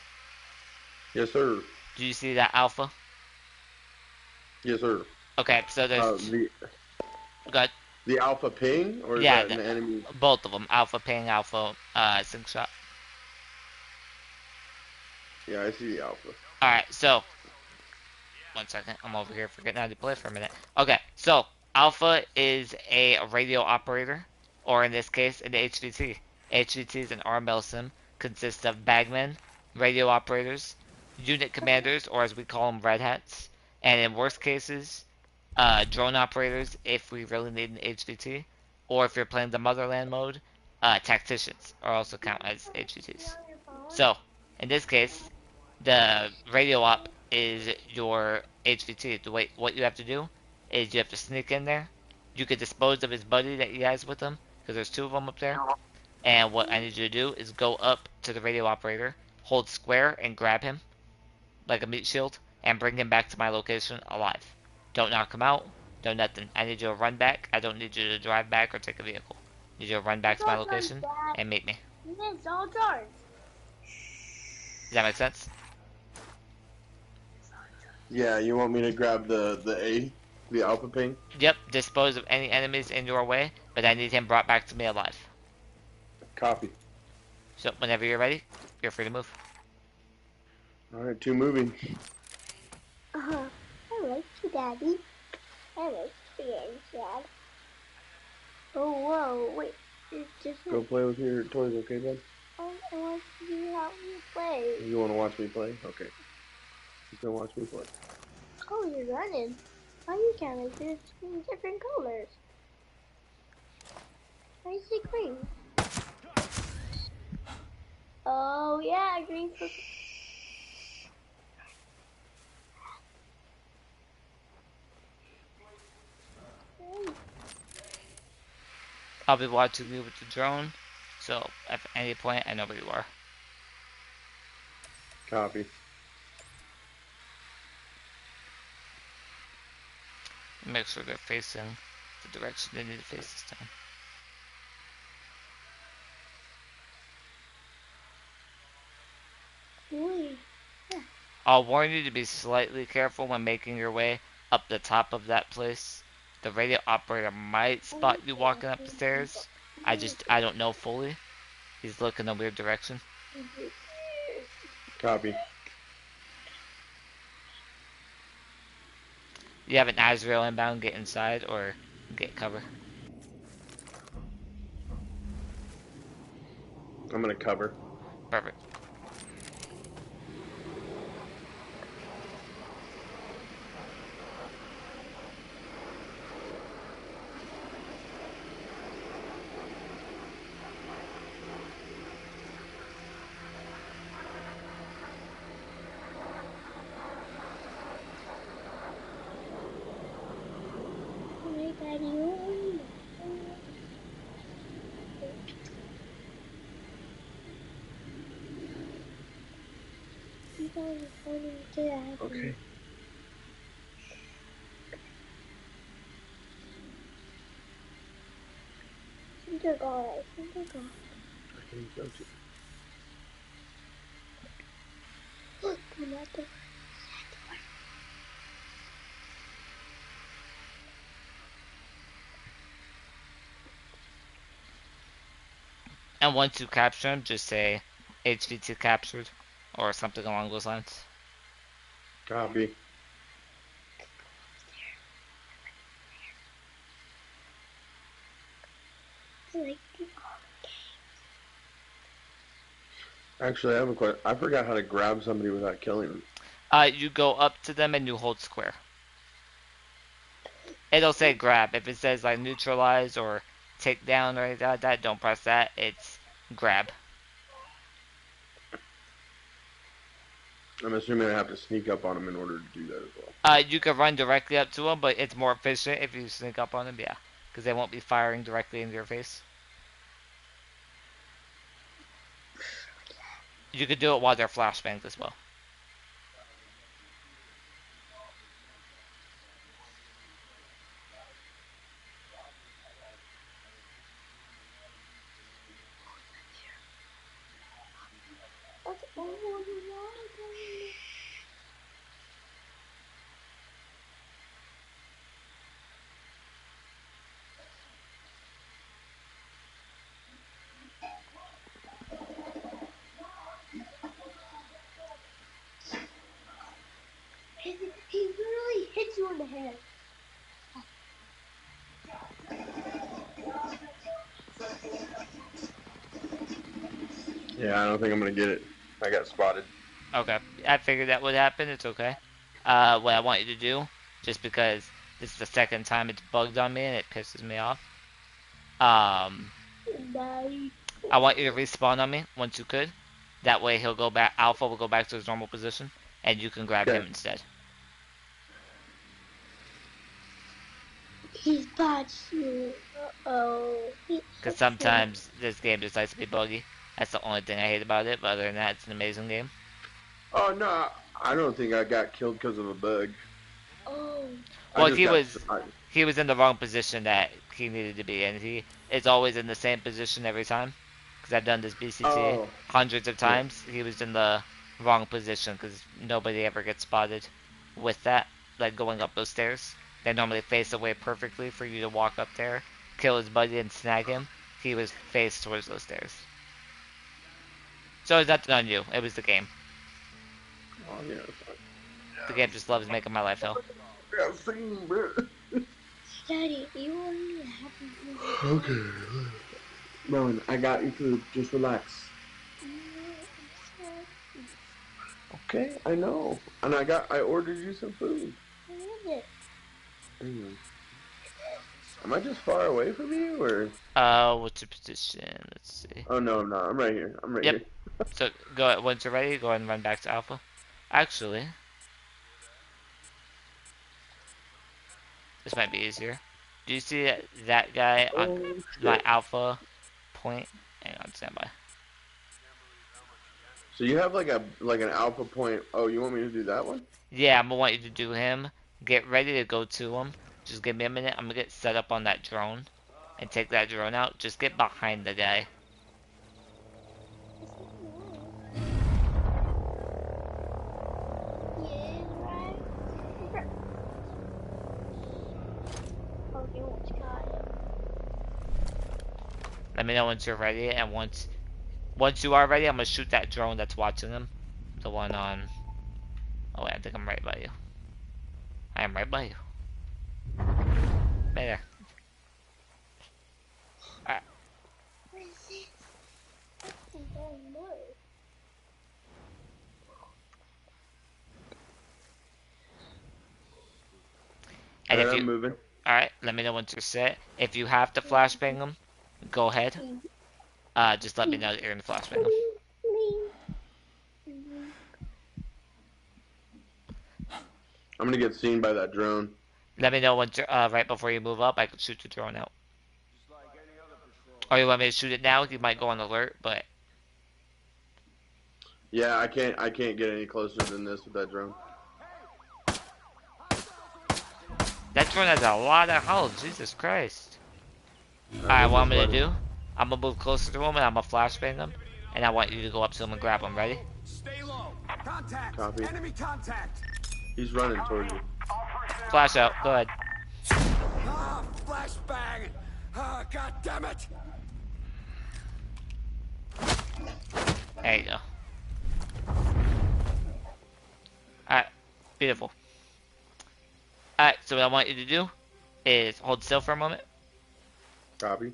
Yes, sir.
Do you see that Alpha?
Yes, sir.
Okay, so there's... Good.
The Alpha ping? Or is
Yeah,
that an enemy?
both of them. Alpha ping, Alpha sync shot.
Yeah, I see the Alpha.
Alright, so... One second, I'm over here forgetting how to play for a minute. Okay, so, Alpha is a radio operator, or in this case, an HVT. HVTs and RML sim consist of bagmen, radio operators, unit commanders, or as we call them, red hats, and in worst cases, drone operators if we really need an HVT, or if you're playing the motherland mode, tacticians are also count as HVTs. So, in this case, the radio op is your HVT. What you have to do is you have to sneak in there. You could dispose of his buddy that he has with him, because there's two of them up there. And what I need you to do is go up to the radio operator, hold square, and grab him, like a meat shield, and bring him back to my location alive. Don't knock him out. Don't nothing. I need you to run back. I don't need you to drive back or take a vehicle. I need you to run back to my location and meet me.
It's all dark.
Does that make sense?
Yeah, you want me to grab the A? The alpha ping.
Yep, dispose of any enemies in your way, but I need him brought back to me alive.
Copy.
So whenever you're ready, you're free to move.
All right, 2 moving.
I like you, Daddy. I like you, Dad. Oh, whoa, wait. It's just
Go play with your toys, okay, bud?
I want you to help me play.
You want to watch me play? Okay. You can watch me play.
Oh, you're running. Why you can't make this in different colors? Why is it green? Oh, yeah, green for...
I'll be watching you with the drone, so at any point I know where you are.
Copy.
Make sure they're facing the direction they need to face this time. I'll warn you to be slightly careful when making your way up the top of that place. The radio operator might spot you walking up the stairs. I don't know fully. He's looking a weird direction.
Copy.
You have an Azrael inbound, get inside or get cover.
I'm gonna cover.
Perfect.
Okay.
Kindergarten.
I can go to.
Come out the...
And once you capture him, just say HVT captured or something along those lines.
Copy.
Like,
Actually, I have a question. I forgot how to grab somebody without killing them.
You go up to them and you hold square. It'll say grab. If it says like neutralize or take down or anything like that, don't press that. It's grab.
I'm assuming I have to sneak up on them in order to do that as well.
You can run directly up to them, but it's more efficient if you sneak up on them, yeah. Because they won't be firing directly into your face. You could do it while they're flashbanged as well.
He literally hit you in the head.
Yeah, I don't think I'm gonna get it. I got spotted.
Okay, I figured that would happen. It's okay. What I want you to do, just because this is the second time it's bugged on me and it pisses me off. I want you to respawn on me once you could. That way he'll go back. Alpha will go back to his normal position, and you can grab him instead.
He's botched you. Uh-oh.
Because sometimes this game just likes to be buggy. That's the only thing I hate about it. But other than that, it's an amazing game.
Oh no, I don't think I got killed because of a bug.
Oh.
Well, he was in the wrong position that he needed to be in. He is always in the same position every time. Because I've done this BCT hundreds of times. Yeah. He was in the wrong position because nobody ever gets spotted with that, like going up those stairs. they normally face away perfectly for you to walk up there, kill his buddy, and snag him. He was faced towards those stairs. So it's nothing on you. It was the game.
Oh, yeah, it's fine.
The game just loves making my life hell.
Yeah, same, bro.
Daddy, you only have
Okay. Rowan, I got you food. Just relax. Okay, I know. And I ordered you some food. Anyway. Am I just far away from you, or?
What's your position? Let's see.
Oh, no, I'm not. I'm right here. I'm right
Yep.
here.
So, go once you're ready, go ahead and run back to Alpha. Actually, this might be easier. Do you see that guy on my Alpha point? Hang on, stand by.
So you have like an alpha point. Oh, you want me to do that one?
Yeah, I'm gonna want you to do him. Get ready to go to him. Just give me a minute. I'm gonna get set up on that drone and take that drone out. Just get behind the guy. Let me know once you're ready, and once you are ready, I'm gonna shoot that drone that's watching him. The one on. Oh wait, I think I'm right by you. I am right by you. Right there. Alright. And if
I'm moving.
Alright, let me know once you're set. If you have to flashbang them, go ahead. Just let me know that you're gonna flashbang them.
I'm gonna get seen by that drone.
Let me know once you're, right before you move up. I can shoot the drone out. Or you want me to shoot it now? You might go on alert, but
Yeah, I can't get any closer than this with that drone.
that drone has a lot of health. Jesus Christ. Alright, what I'm gonna do? I'm gonna move closer to him and I'm gonna flashbang him. And I want you to go up to him and grab him. Ready?
Stay low. Contact.
Copy.
Enemy contact.
He's running towards you.
Flash out. Go ahead.
Ah, flashbang. Ah, God damn it.
There you go. Alright. Beautiful. Alright, so what I want you to do is hold still for a moment.
Copy.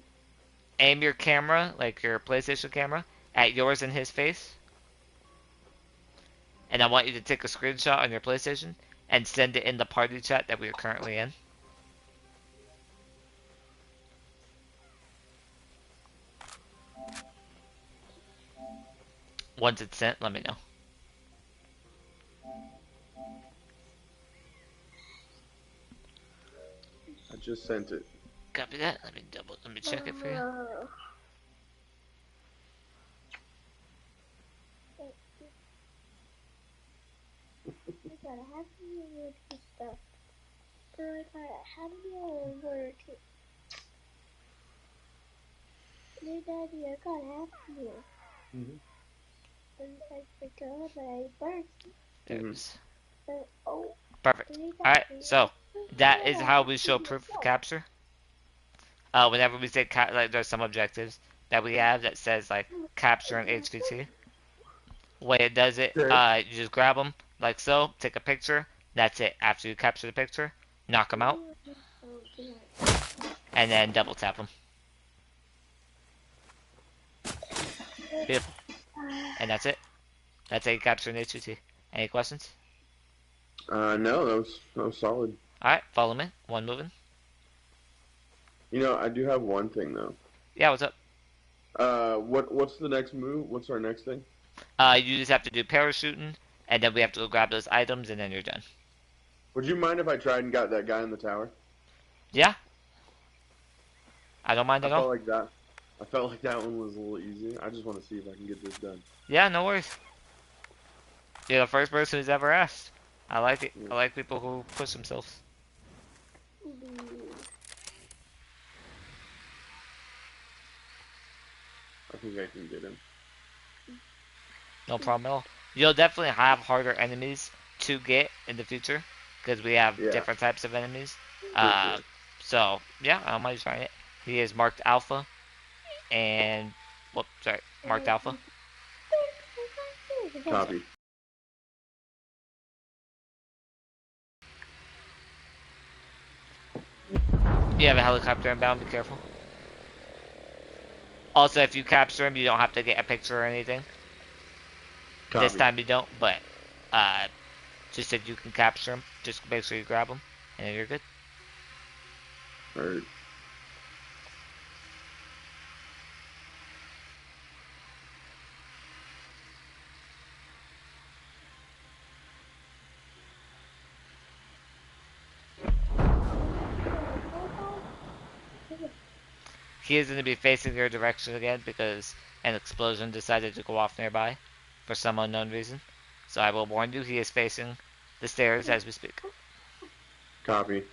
Aim your camera, like your PlayStation camera, at yours and his face. And I want you to take a screenshot on your PlayStation and send it in the party chat that we are currently in. Once it's sent, let me know.
I just sent it.
Copy that. Let me check it for you.
I have to work and stuff. But how do you work? Hey, Daddy, I got happy. And I forgot my birthday.
There it is.
Oh.
Perfect. Alright, so that is how we show proof of capture. Whenever we say like, there's some objectives that we have that says like capture an HVT. Way it does it, you just grab them like so, take a picture. That's it. After you capture the picture, knock them out, and then double tap them. Beautiful. And that's it. That's how you capture an HVT. Any questions?
No, that was solid.
Alright, follow me. One moving.
You know, I do have one thing though.
Yeah, what's up?
What's the next move? What's our next thing?
You just have to do parachuting, and then we have to go grab those items, and then you're done.
Would you mind if I tried and got that guy in the tower?
Yeah. I don't mind at all.
I felt like that one was a little easy. I just want to see if I can get this done.
Yeah, no worries. You're the first person who's ever asked. I like it. I like people who push themselves.
I think I can get him.
No problem at all. You'll definitely have harder enemies to get in the future because we have different types of enemies. Uh, so yeah, I don't mind trying it. He is marked Alpha, and whoops, sorry, marked Alpha.
Copy.
You have a helicopter inbound. Be careful. Also, if you capture him, you don't have to get a picture or anything. This
Copy.
time you don't, but uh, just if you can capture him, just make sure you grab him, and then you're good.
Alright.
He is going to be facing your direction again because an explosion decided to go off nearby for some unknown reason. So I will warn you, he is facing the stairs as we speak.
Copy.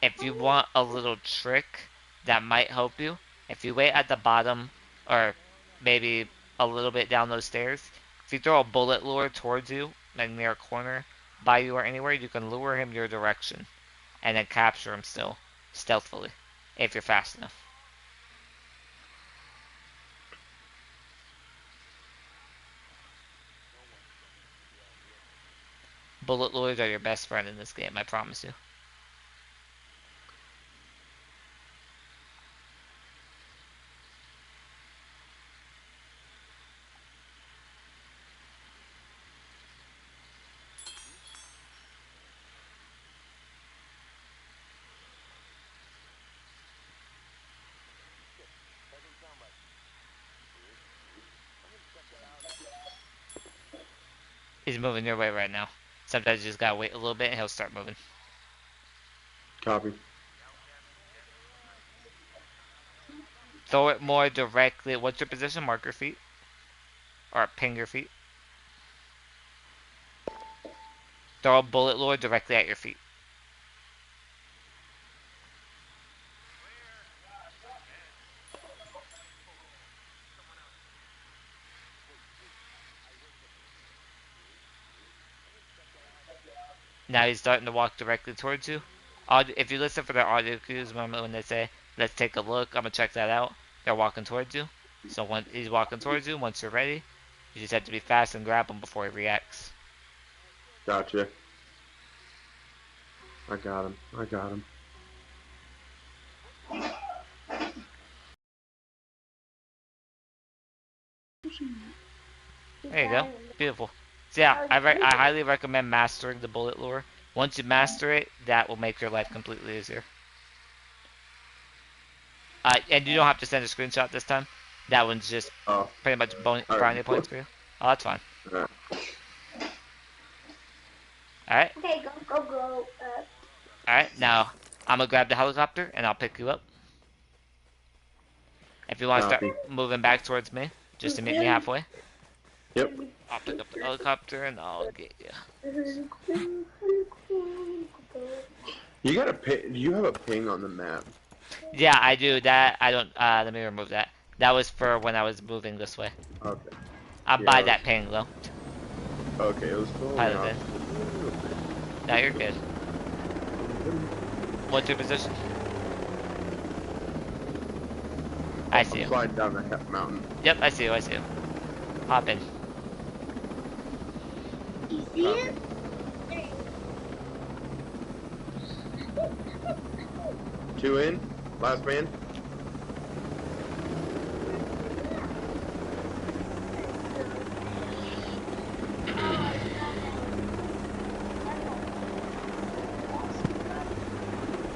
If you want a little trick that might help you, if you wait at the bottom or maybe a little bit down those stairs, if you throw a bullet lure towards you, like near a corner, by you or anywhere, you can lure him your direction and then capture him still, stealthily, if you're fast enough. Bullet lures are your best friend in this game, I promise you. He's moving your way right now. Sometimes you just gotta wait a little bit and he'll start moving.
Copy.
Throw it more directly. What's your position? Mark your feet. Or ping your feet. Throw a bullet lure directly at your feet. Now he's starting to walk directly towards you. If you listen for their audio cues, remember when they say, let's take a look, I'm going to check that out. They're walking towards you. So when he's walking towards you, once you're ready, you just have to be fast and grab him before he reacts.
Gotcha. I got him. I got him.
There you go. Beautiful. So yeah, I highly recommend mastering the bullet lure. Once you master it, that will make your life completely easier. And you don't have to send a screenshot this time. That one's just
Oh.
pretty much brownie
Alright.
points for you. Oh, that's fine.
Alright.
Alright?
Okay, go.
Alright, now I'm gonna grab the helicopter and I'll pick you up. If you want to start
Copy.
moving back towards me, just to meet me halfway,
Yep.
I'll pick up the helicopter and I'll get you.
You got a ping. You have a ping on the map.
Yeah, I do. That, I don't, let me remove that. That was for when I was moving this way.
Okay.
I'll
Yeah,
buy
I
that ping though.
Okay, it was totally
Pilot
off.
in. Now you're good. What's your position? I see
I'm
you.
sliding down the mountain.
Yep, I see you, I see you. Hop in.
You see it?
2 in. Last man.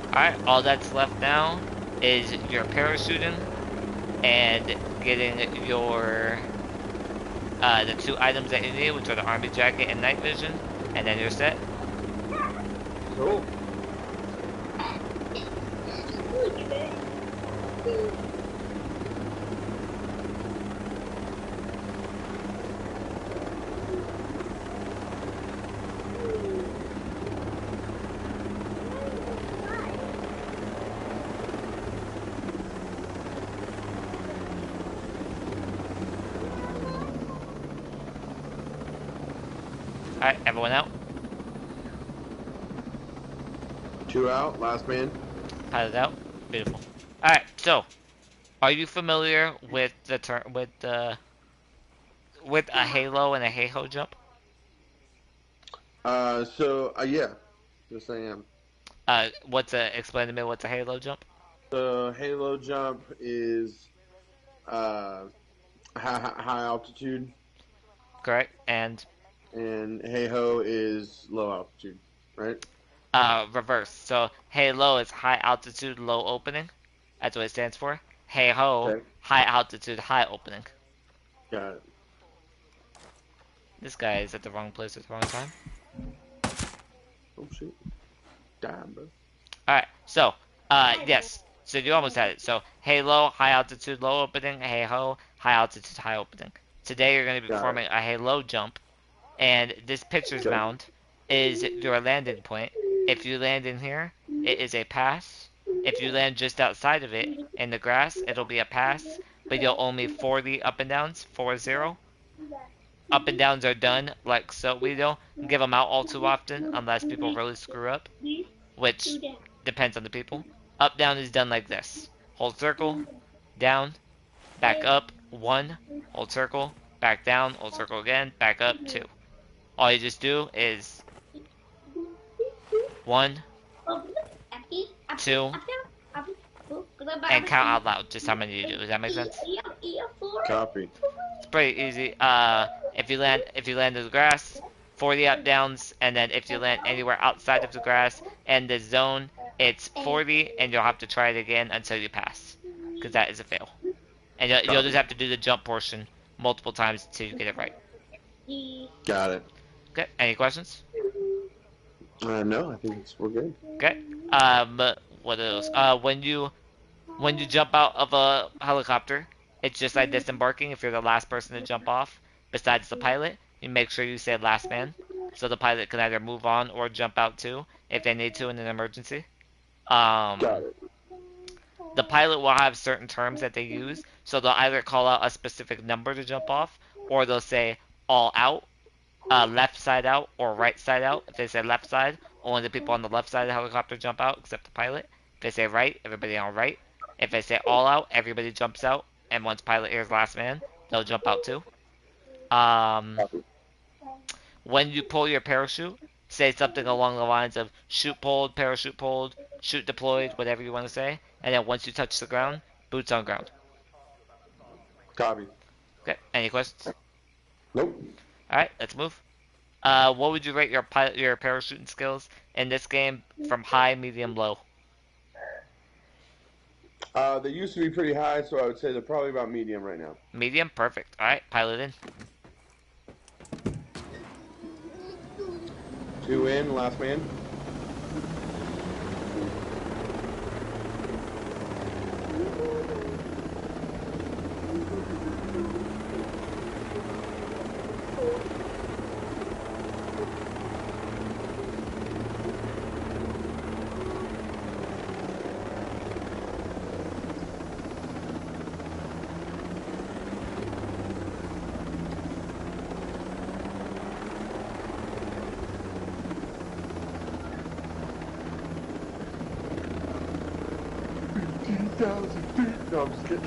Alright, all that's left now is your parachuting and getting your the 2 items that you need, which are the army jacket and night vision, and then you're set.
Cool.
Alright, everyone out.
2 out. Last man.
Pilot out. Beautiful. Alright, so are you familiar with the term with a halo and a hey-ho jump?
Yeah. Yes, I am.
Explain to me what's a halo jump?
The halo jump is high altitude,
Correct? And
and hey ho is low altitude, right?
reverse. So halo is high altitude, low opening. That's what it stands for. Hey ho,
Okay,
high altitude, high opening.
got it.
This guy is at the wrong place at the wrong time.
Oh shit, damn, bro.
Alright, so, yes. So you almost had it. So, halo, high altitude, low opening. Hey ho, high altitude, high opening. Today you're going to be
Got
performing a halo jump. And this pitcher's
it. Okay.
mound is your landing point. If you land in here, it is a pass. If you land just outside of it in the grass, it'll be a pass. But you'll only 40 up and downs, 4-0. Up and downs are done like so. We don't give them out all too often unless people really screw up, which depends on the people. Up down is done like this. Hold circle, down, back up, 1, hold circle, back down, hold circle again, back up, 2. All you just do is 1, 2, and count out loud just how many you do. Does that make sense?
Copy.
It's pretty easy. If you land in the grass, 40 up downs, and then if you land anywhere outside of the grass and the zone, it's 40, and you'll have to try it again until you pass, because that is a fail. And you'll just have to do the jump portion multiple times until you get it right.
Got it.
Okay. Any questions?
No, I think we're good.
Okay. What else? When you jump out of a helicopter, it's just like disembarking. If you're the last person to jump off, besides the pilot, you make sure you say last man, so the pilot can either move on or jump out too if they need to in an emergency.
Got it.
The pilot will have certain terms that they use, so they'll either call out a specific number to jump off, or they'll say all out, left side out, or right side out. If they say left side, only the people on the left side of the helicopter jump out, except the pilot. If they say right, everybody on right. If they say all out, everybody jumps out, and once pilot hears last man, they'll jump out too. When you pull your parachute, say something along the lines of chute pulled, parachute pulled, chute deployed, whatever you want to say. And then once you touch the ground, boots on ground.
Copy.
Okay, any questions?
Nope.
Alright, let's move. What would you rate your parachuting skills in this game from high, medium, low?
They used to be pretty high, so I would say they're probably about medium right now.
Medium? Perfect. Alright, pilot in.
2 in, last man. No, I'm just kidding.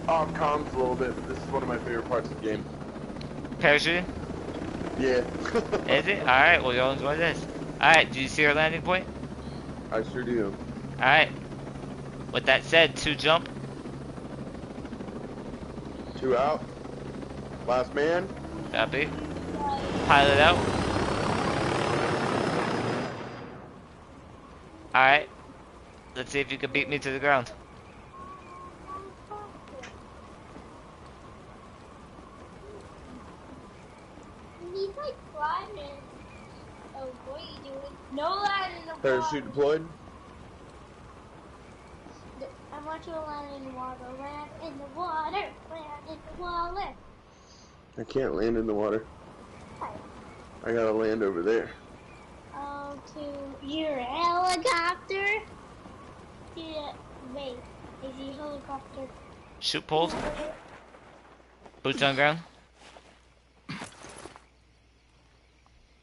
Off comms a little bit, but this is one of my favorite parts of the game.
Parachuting?
Yeah.
Is it? Alright, well, you'll enjoy this. Alright, do you see our landing point?
I sure do.
Alright. With that said, 2 jump.
2 out. Last man.
Copy. Pilot out. Alright. Let's see if you can beat me to the ground.
He's like climbing. Oh, what are you doing? No land in the water.
Parachute deployed.
I want you to land in the water. Land in the water. Land in the water.
I can't land in the water. I gotta land over there.
Oh, to your helicopter. Yeah, wait. Is he helicopter?
Shoot pulled. Boots on ground.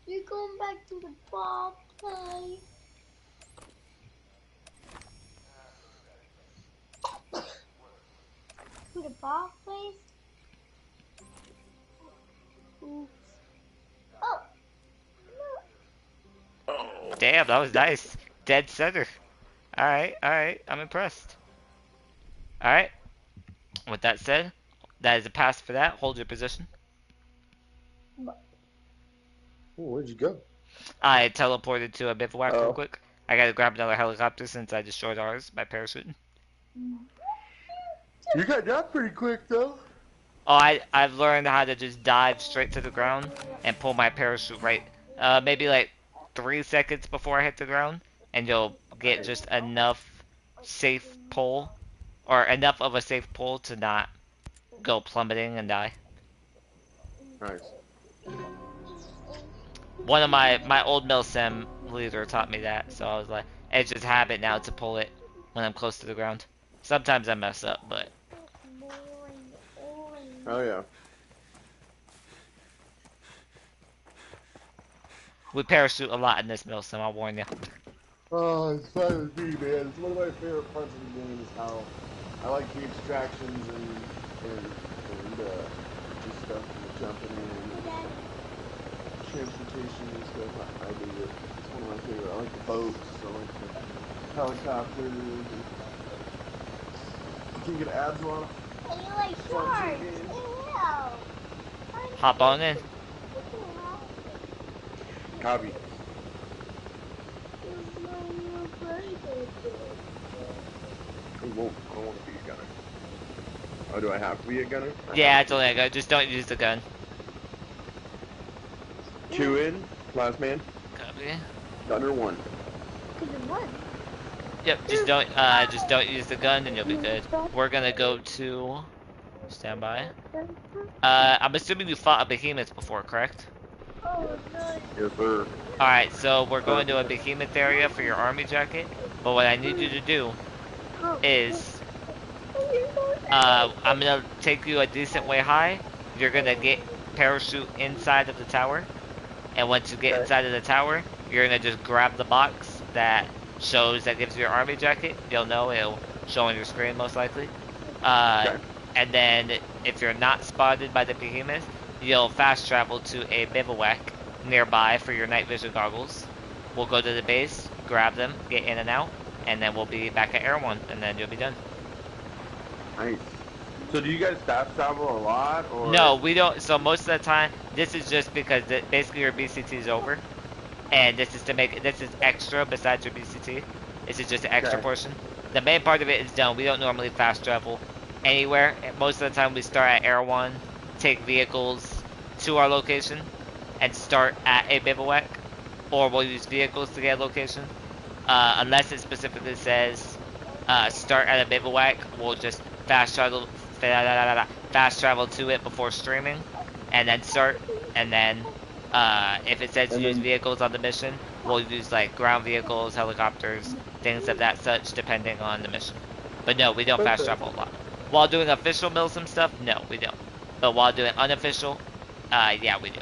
You're going back to the ball place. To the ball place? Oops. Oh! No.
Damn, that was nice. Dead center. Alright. I'm impressed. Alright. With that said, that is a pass for that. Hold your position.
Oh, where'd you go?
I teleported to a bivouac real
Oh.
quick. I gotta grab another helicopter since I destroyed ours by parachuting.
You got that pretty quick, though.
Oh, I've learned how to just dive straight to the ground and pull my parachute right, maybe like 3 seconds before I hit the ground, and you'll get just enough safe pull, or enough of a safe pull to not go plummeting and die.
Nice.
One of my old milsim leader taught me that, so I was like, it's just habit now to pull it when I'm close to the ground. Sometimes I mess up, but
Oh, yeah.
we parachute a lot in this milsim, I'll warn you.
Oh, it's fine with me, man. It's one of my favorite parts of the game is how I like the extractions and just stuff, and jumping in, and transportation and stuff. I do it. It's one of my favorite. I like the boats. I like the helicopters. And you can get abs on.
And you like sharks. Ew.
Hop on in.
Copy. I don't want to be a gunner. Oh, do I have to be a gunner?
Yeah, it's only a gun. Just don't use the gun.
2 in, last man.
Copy.
Gunner 1.
Yep, just don't use the gun and you'll be good. We're gonna go to standby. I'm assuming you fought a behemoth before, correct?
Yes, sir.
Alright, so we're going to a behemoth area for your army jacket. But what I need you to do is I'm gonna take you a decent way high. You're gonna get parachute inside of the tower. And once you get inside of the tower, you're gonna just grab the box that gives you your army jacket. You'll know it'll show on your screen most likely. And then if you're not spotted by the behemoth, you'll fast travel to a bivouac nearby for your night vision goggles. We'll go to the base, grab them, get in and out, and then we'll be back at Air 1, and then you'll be done.
Nice. So do you guys fast travel a lot, or?
No, we don't. So most of the time, this is just because basically your BCT is over, and this is extra besides your BCT. This is just an extra portion. The main part of it is done. We don't normally fast travel anywhere. Most of the time, we start at Air 1, take vehicles to our location, and start at a bivouac, or we'll use vehicles to get a location. Unless it specifically says start at a bivouac, we'll just fast travel to it before streaming, and then start. And then if it says use vehicles on the mission, we'll use like ground vehicles, helicopters, things of that such, depending on the mission. But no, we don't fast travel a lot. While doing official milsim stuff, no, we don't. But while doing unofficial, yeah, we do.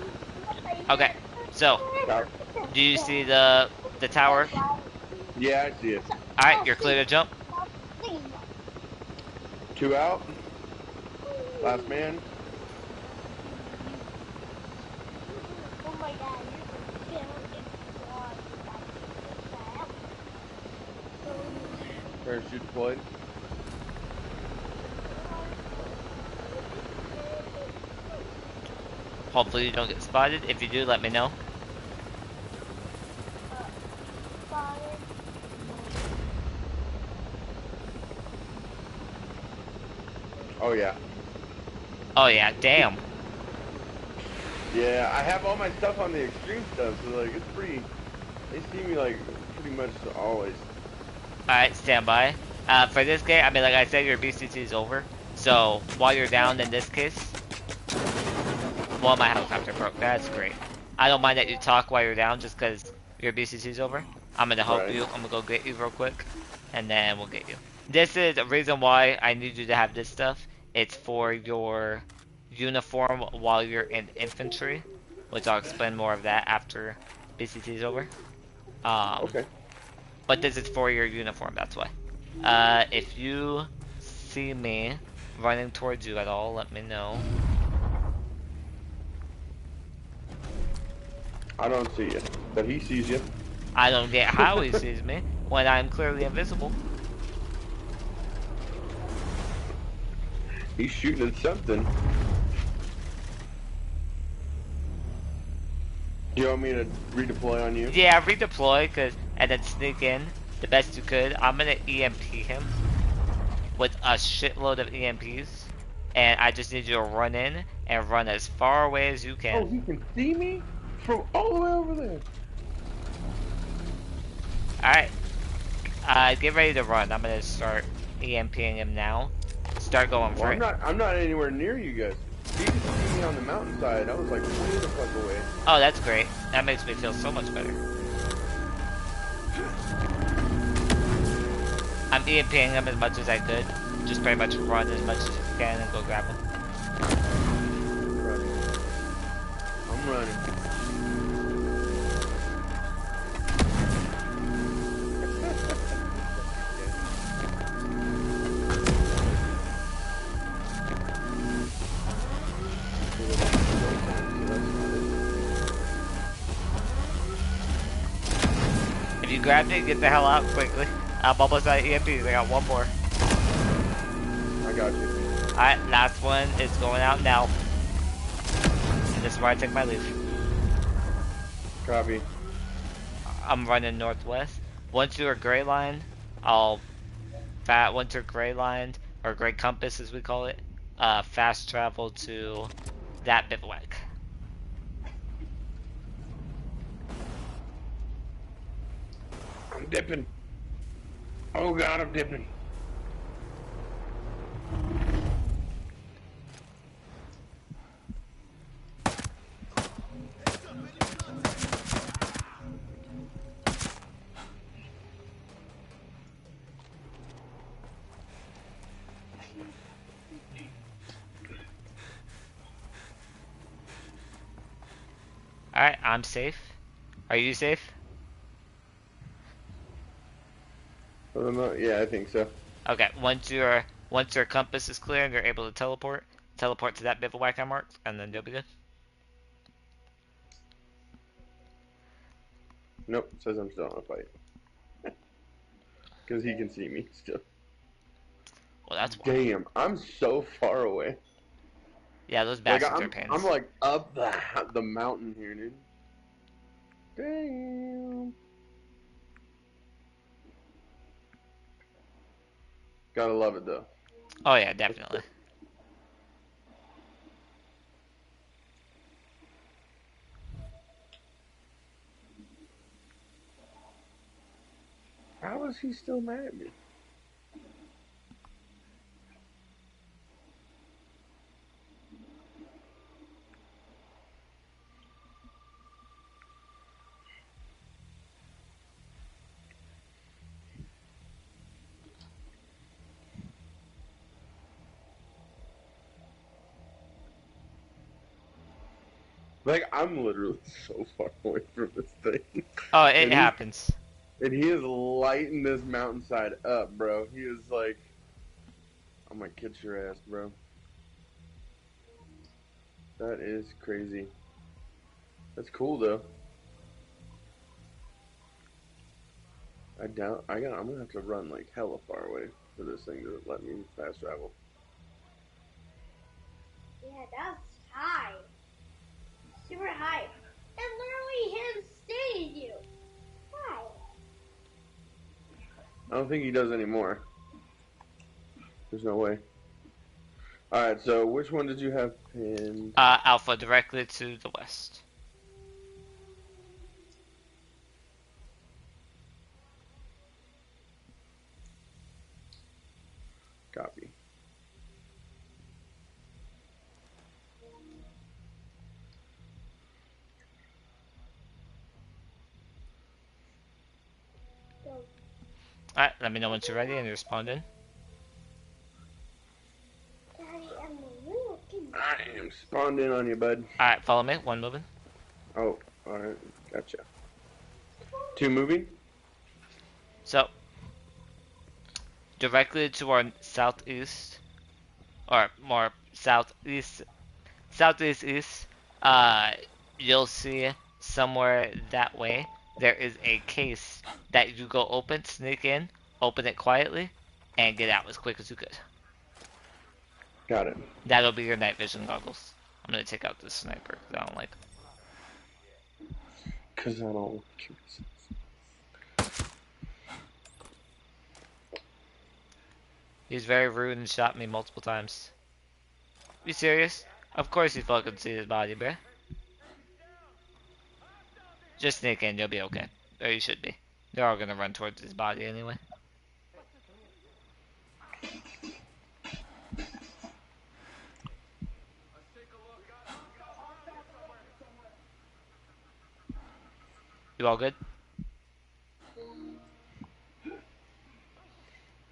Okay, so do you see the tower?
Yeah, I see it.
Alright, you're clear to jump.
2 out. Last man.
Oh my god,
Parachute deployed.
Hopefully you don't get spotted. If you do, let me know.
Oh yeah.
Oh yeah, damn.
Yeah, I have all my stuff on the extreme stuff, so like it's pretty. They see me like pretty much always.
Alright, stand by. For this game, I mean, like I said, your BCT is over. So while you're down, in this case, well, my helicopter broke. That's great. I don't mind that you talk while you're down, just because your BCT is over. I'm gonna help you. I'm gonna go get you real quick, and then we'll get you. This is the reason why I need you to have this stuff. It's for your uniform while you're in infantry, which I'll explain more of that after BCT is over. Um,
Okay.
but this is for your uniform, that's why. If you see me running towards you at all, let me know.
I don't see you, but he sees you.
I don't get how he sees me when I'm clearly invisible.
He's shooting at something. Do you want me to redeploy on you?
Yeah, redeploy, and then sneak in the best you could. I'm gonna EMP him with a shitload of EMPs, and I just need you to run in and run as far away as you
Oh,
can.
he can see me from all the way over there.
Alright, get ready to run. I'm gonna start EMPing him now. Start going
Well,
for it.
I'm not anywhere near you guys. He could see me on the mountainside. I was like way the fuck away.
Oh, that's great. That makes me feel so much better. I'm EMPing him as much as I could. Just pretty much run as much as you can and go grab him.
Running. I'm running.
If you grabbed it, get the hell out quickly. I'm almost out of EMPs. I got one more.
I got you.
Alright, last one is going out now. And this is where I take my leave.
Copy.
I'm running northwest. Once you're gray line, once you're gray lined, or gray compass as we call it, fast travel to that bivouac.
I'm dipping. Oh god, I'm dipping.
Alright, I'm safe. Are you safe?
I don't know. Yeah, I think so.
Okay, once your compass is clear and you're able to teleport to that bivouac I marked, and then you'll be good.
Nope, says I'm still in a fight. Because he can see me still.
Well, that's why.
Damn, I'm so far away.
Yeah, those
Like
bastards are pains.
I'm like up the mountain here, dude. Damn. Gotta love it though.
Oh yeah, definitely.
How is he still mad at me? Like I'm literally so far away from this thing.
Oh, it
And
happens.
And he is lighting this mountainside up, bro. He is like, I'm gonna kick your ass, bro. That is crazy. That's cool though. I'm gonna have to run like hella far away for this thing to let me fast travel.
Yeah, that's high. Super high. And literally him staying you. Why?
I don't think he does anymore. There's no way. Alright, so which one did you have pinned?
Alpha directly to the west.
Copy.
Alright, let me know once you're ready and you respond in.
Spawned in on you, bud.
Alright, follow me. One moving.
Oh, alright. Gotcha. 2 moving?
So, directly to our southeast, or more southeast, east, you'll see somewhere that way there is a case that you go open, sneak in, open it quietly, and get out as quick as you could.
Got it.
That'll be your night vision goggles. I'm gonna take out this sniper because I don't like him.
Because I don't.
He's very rude and shot me multiple times. You serious? Of course you fucking see his body, bruh. Just sneak in, you'll be okay. Or you should be. They're all gonna run towards his body anyway. You all good?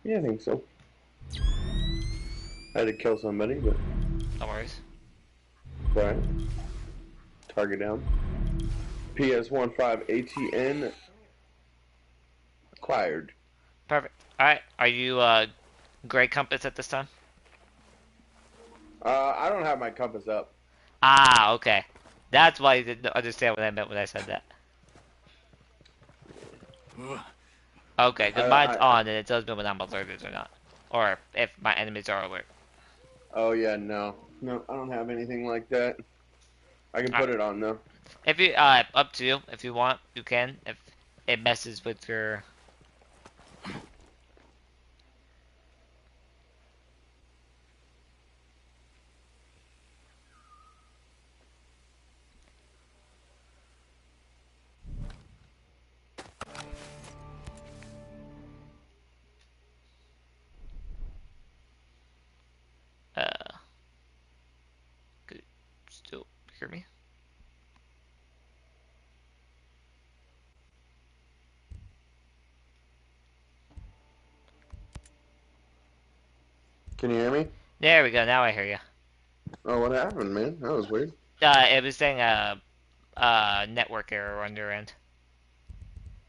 Yeah, I think so. I had to kill somebody, but.
No worries.
Right. Target down. PS15 ATN acquired.
Perfect. Alright, are you gray compass at this time?
I don't have my compass up.
Ah, okay. That's why you didn't understand what I meant when I said that. Okay, because mine's on and it tells me when I'm alerted or not. Or if my enemies are alert.
Oh yeah, no. No, I don't have anything like that. I can put it on though.
If you, up to you. If you want, you can. If it messes with your... Could you still hear me?
Can you hear me?
There we go, now I hear you.
Oh, what happened, man? That was weird.
It was saying network error on your end.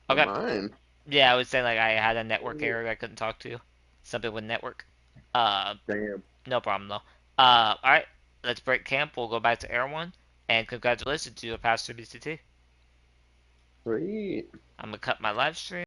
Okay.
Mine.
Yeah, I was saying like I had a network error, I couldn't talk to you. Something with network.
Damn.
No problem though. Alright, let's break camp, we'll go back to Air 1, and congratulations, you have passed through BCT.
Sweet.
I'm gonna cut my live stream.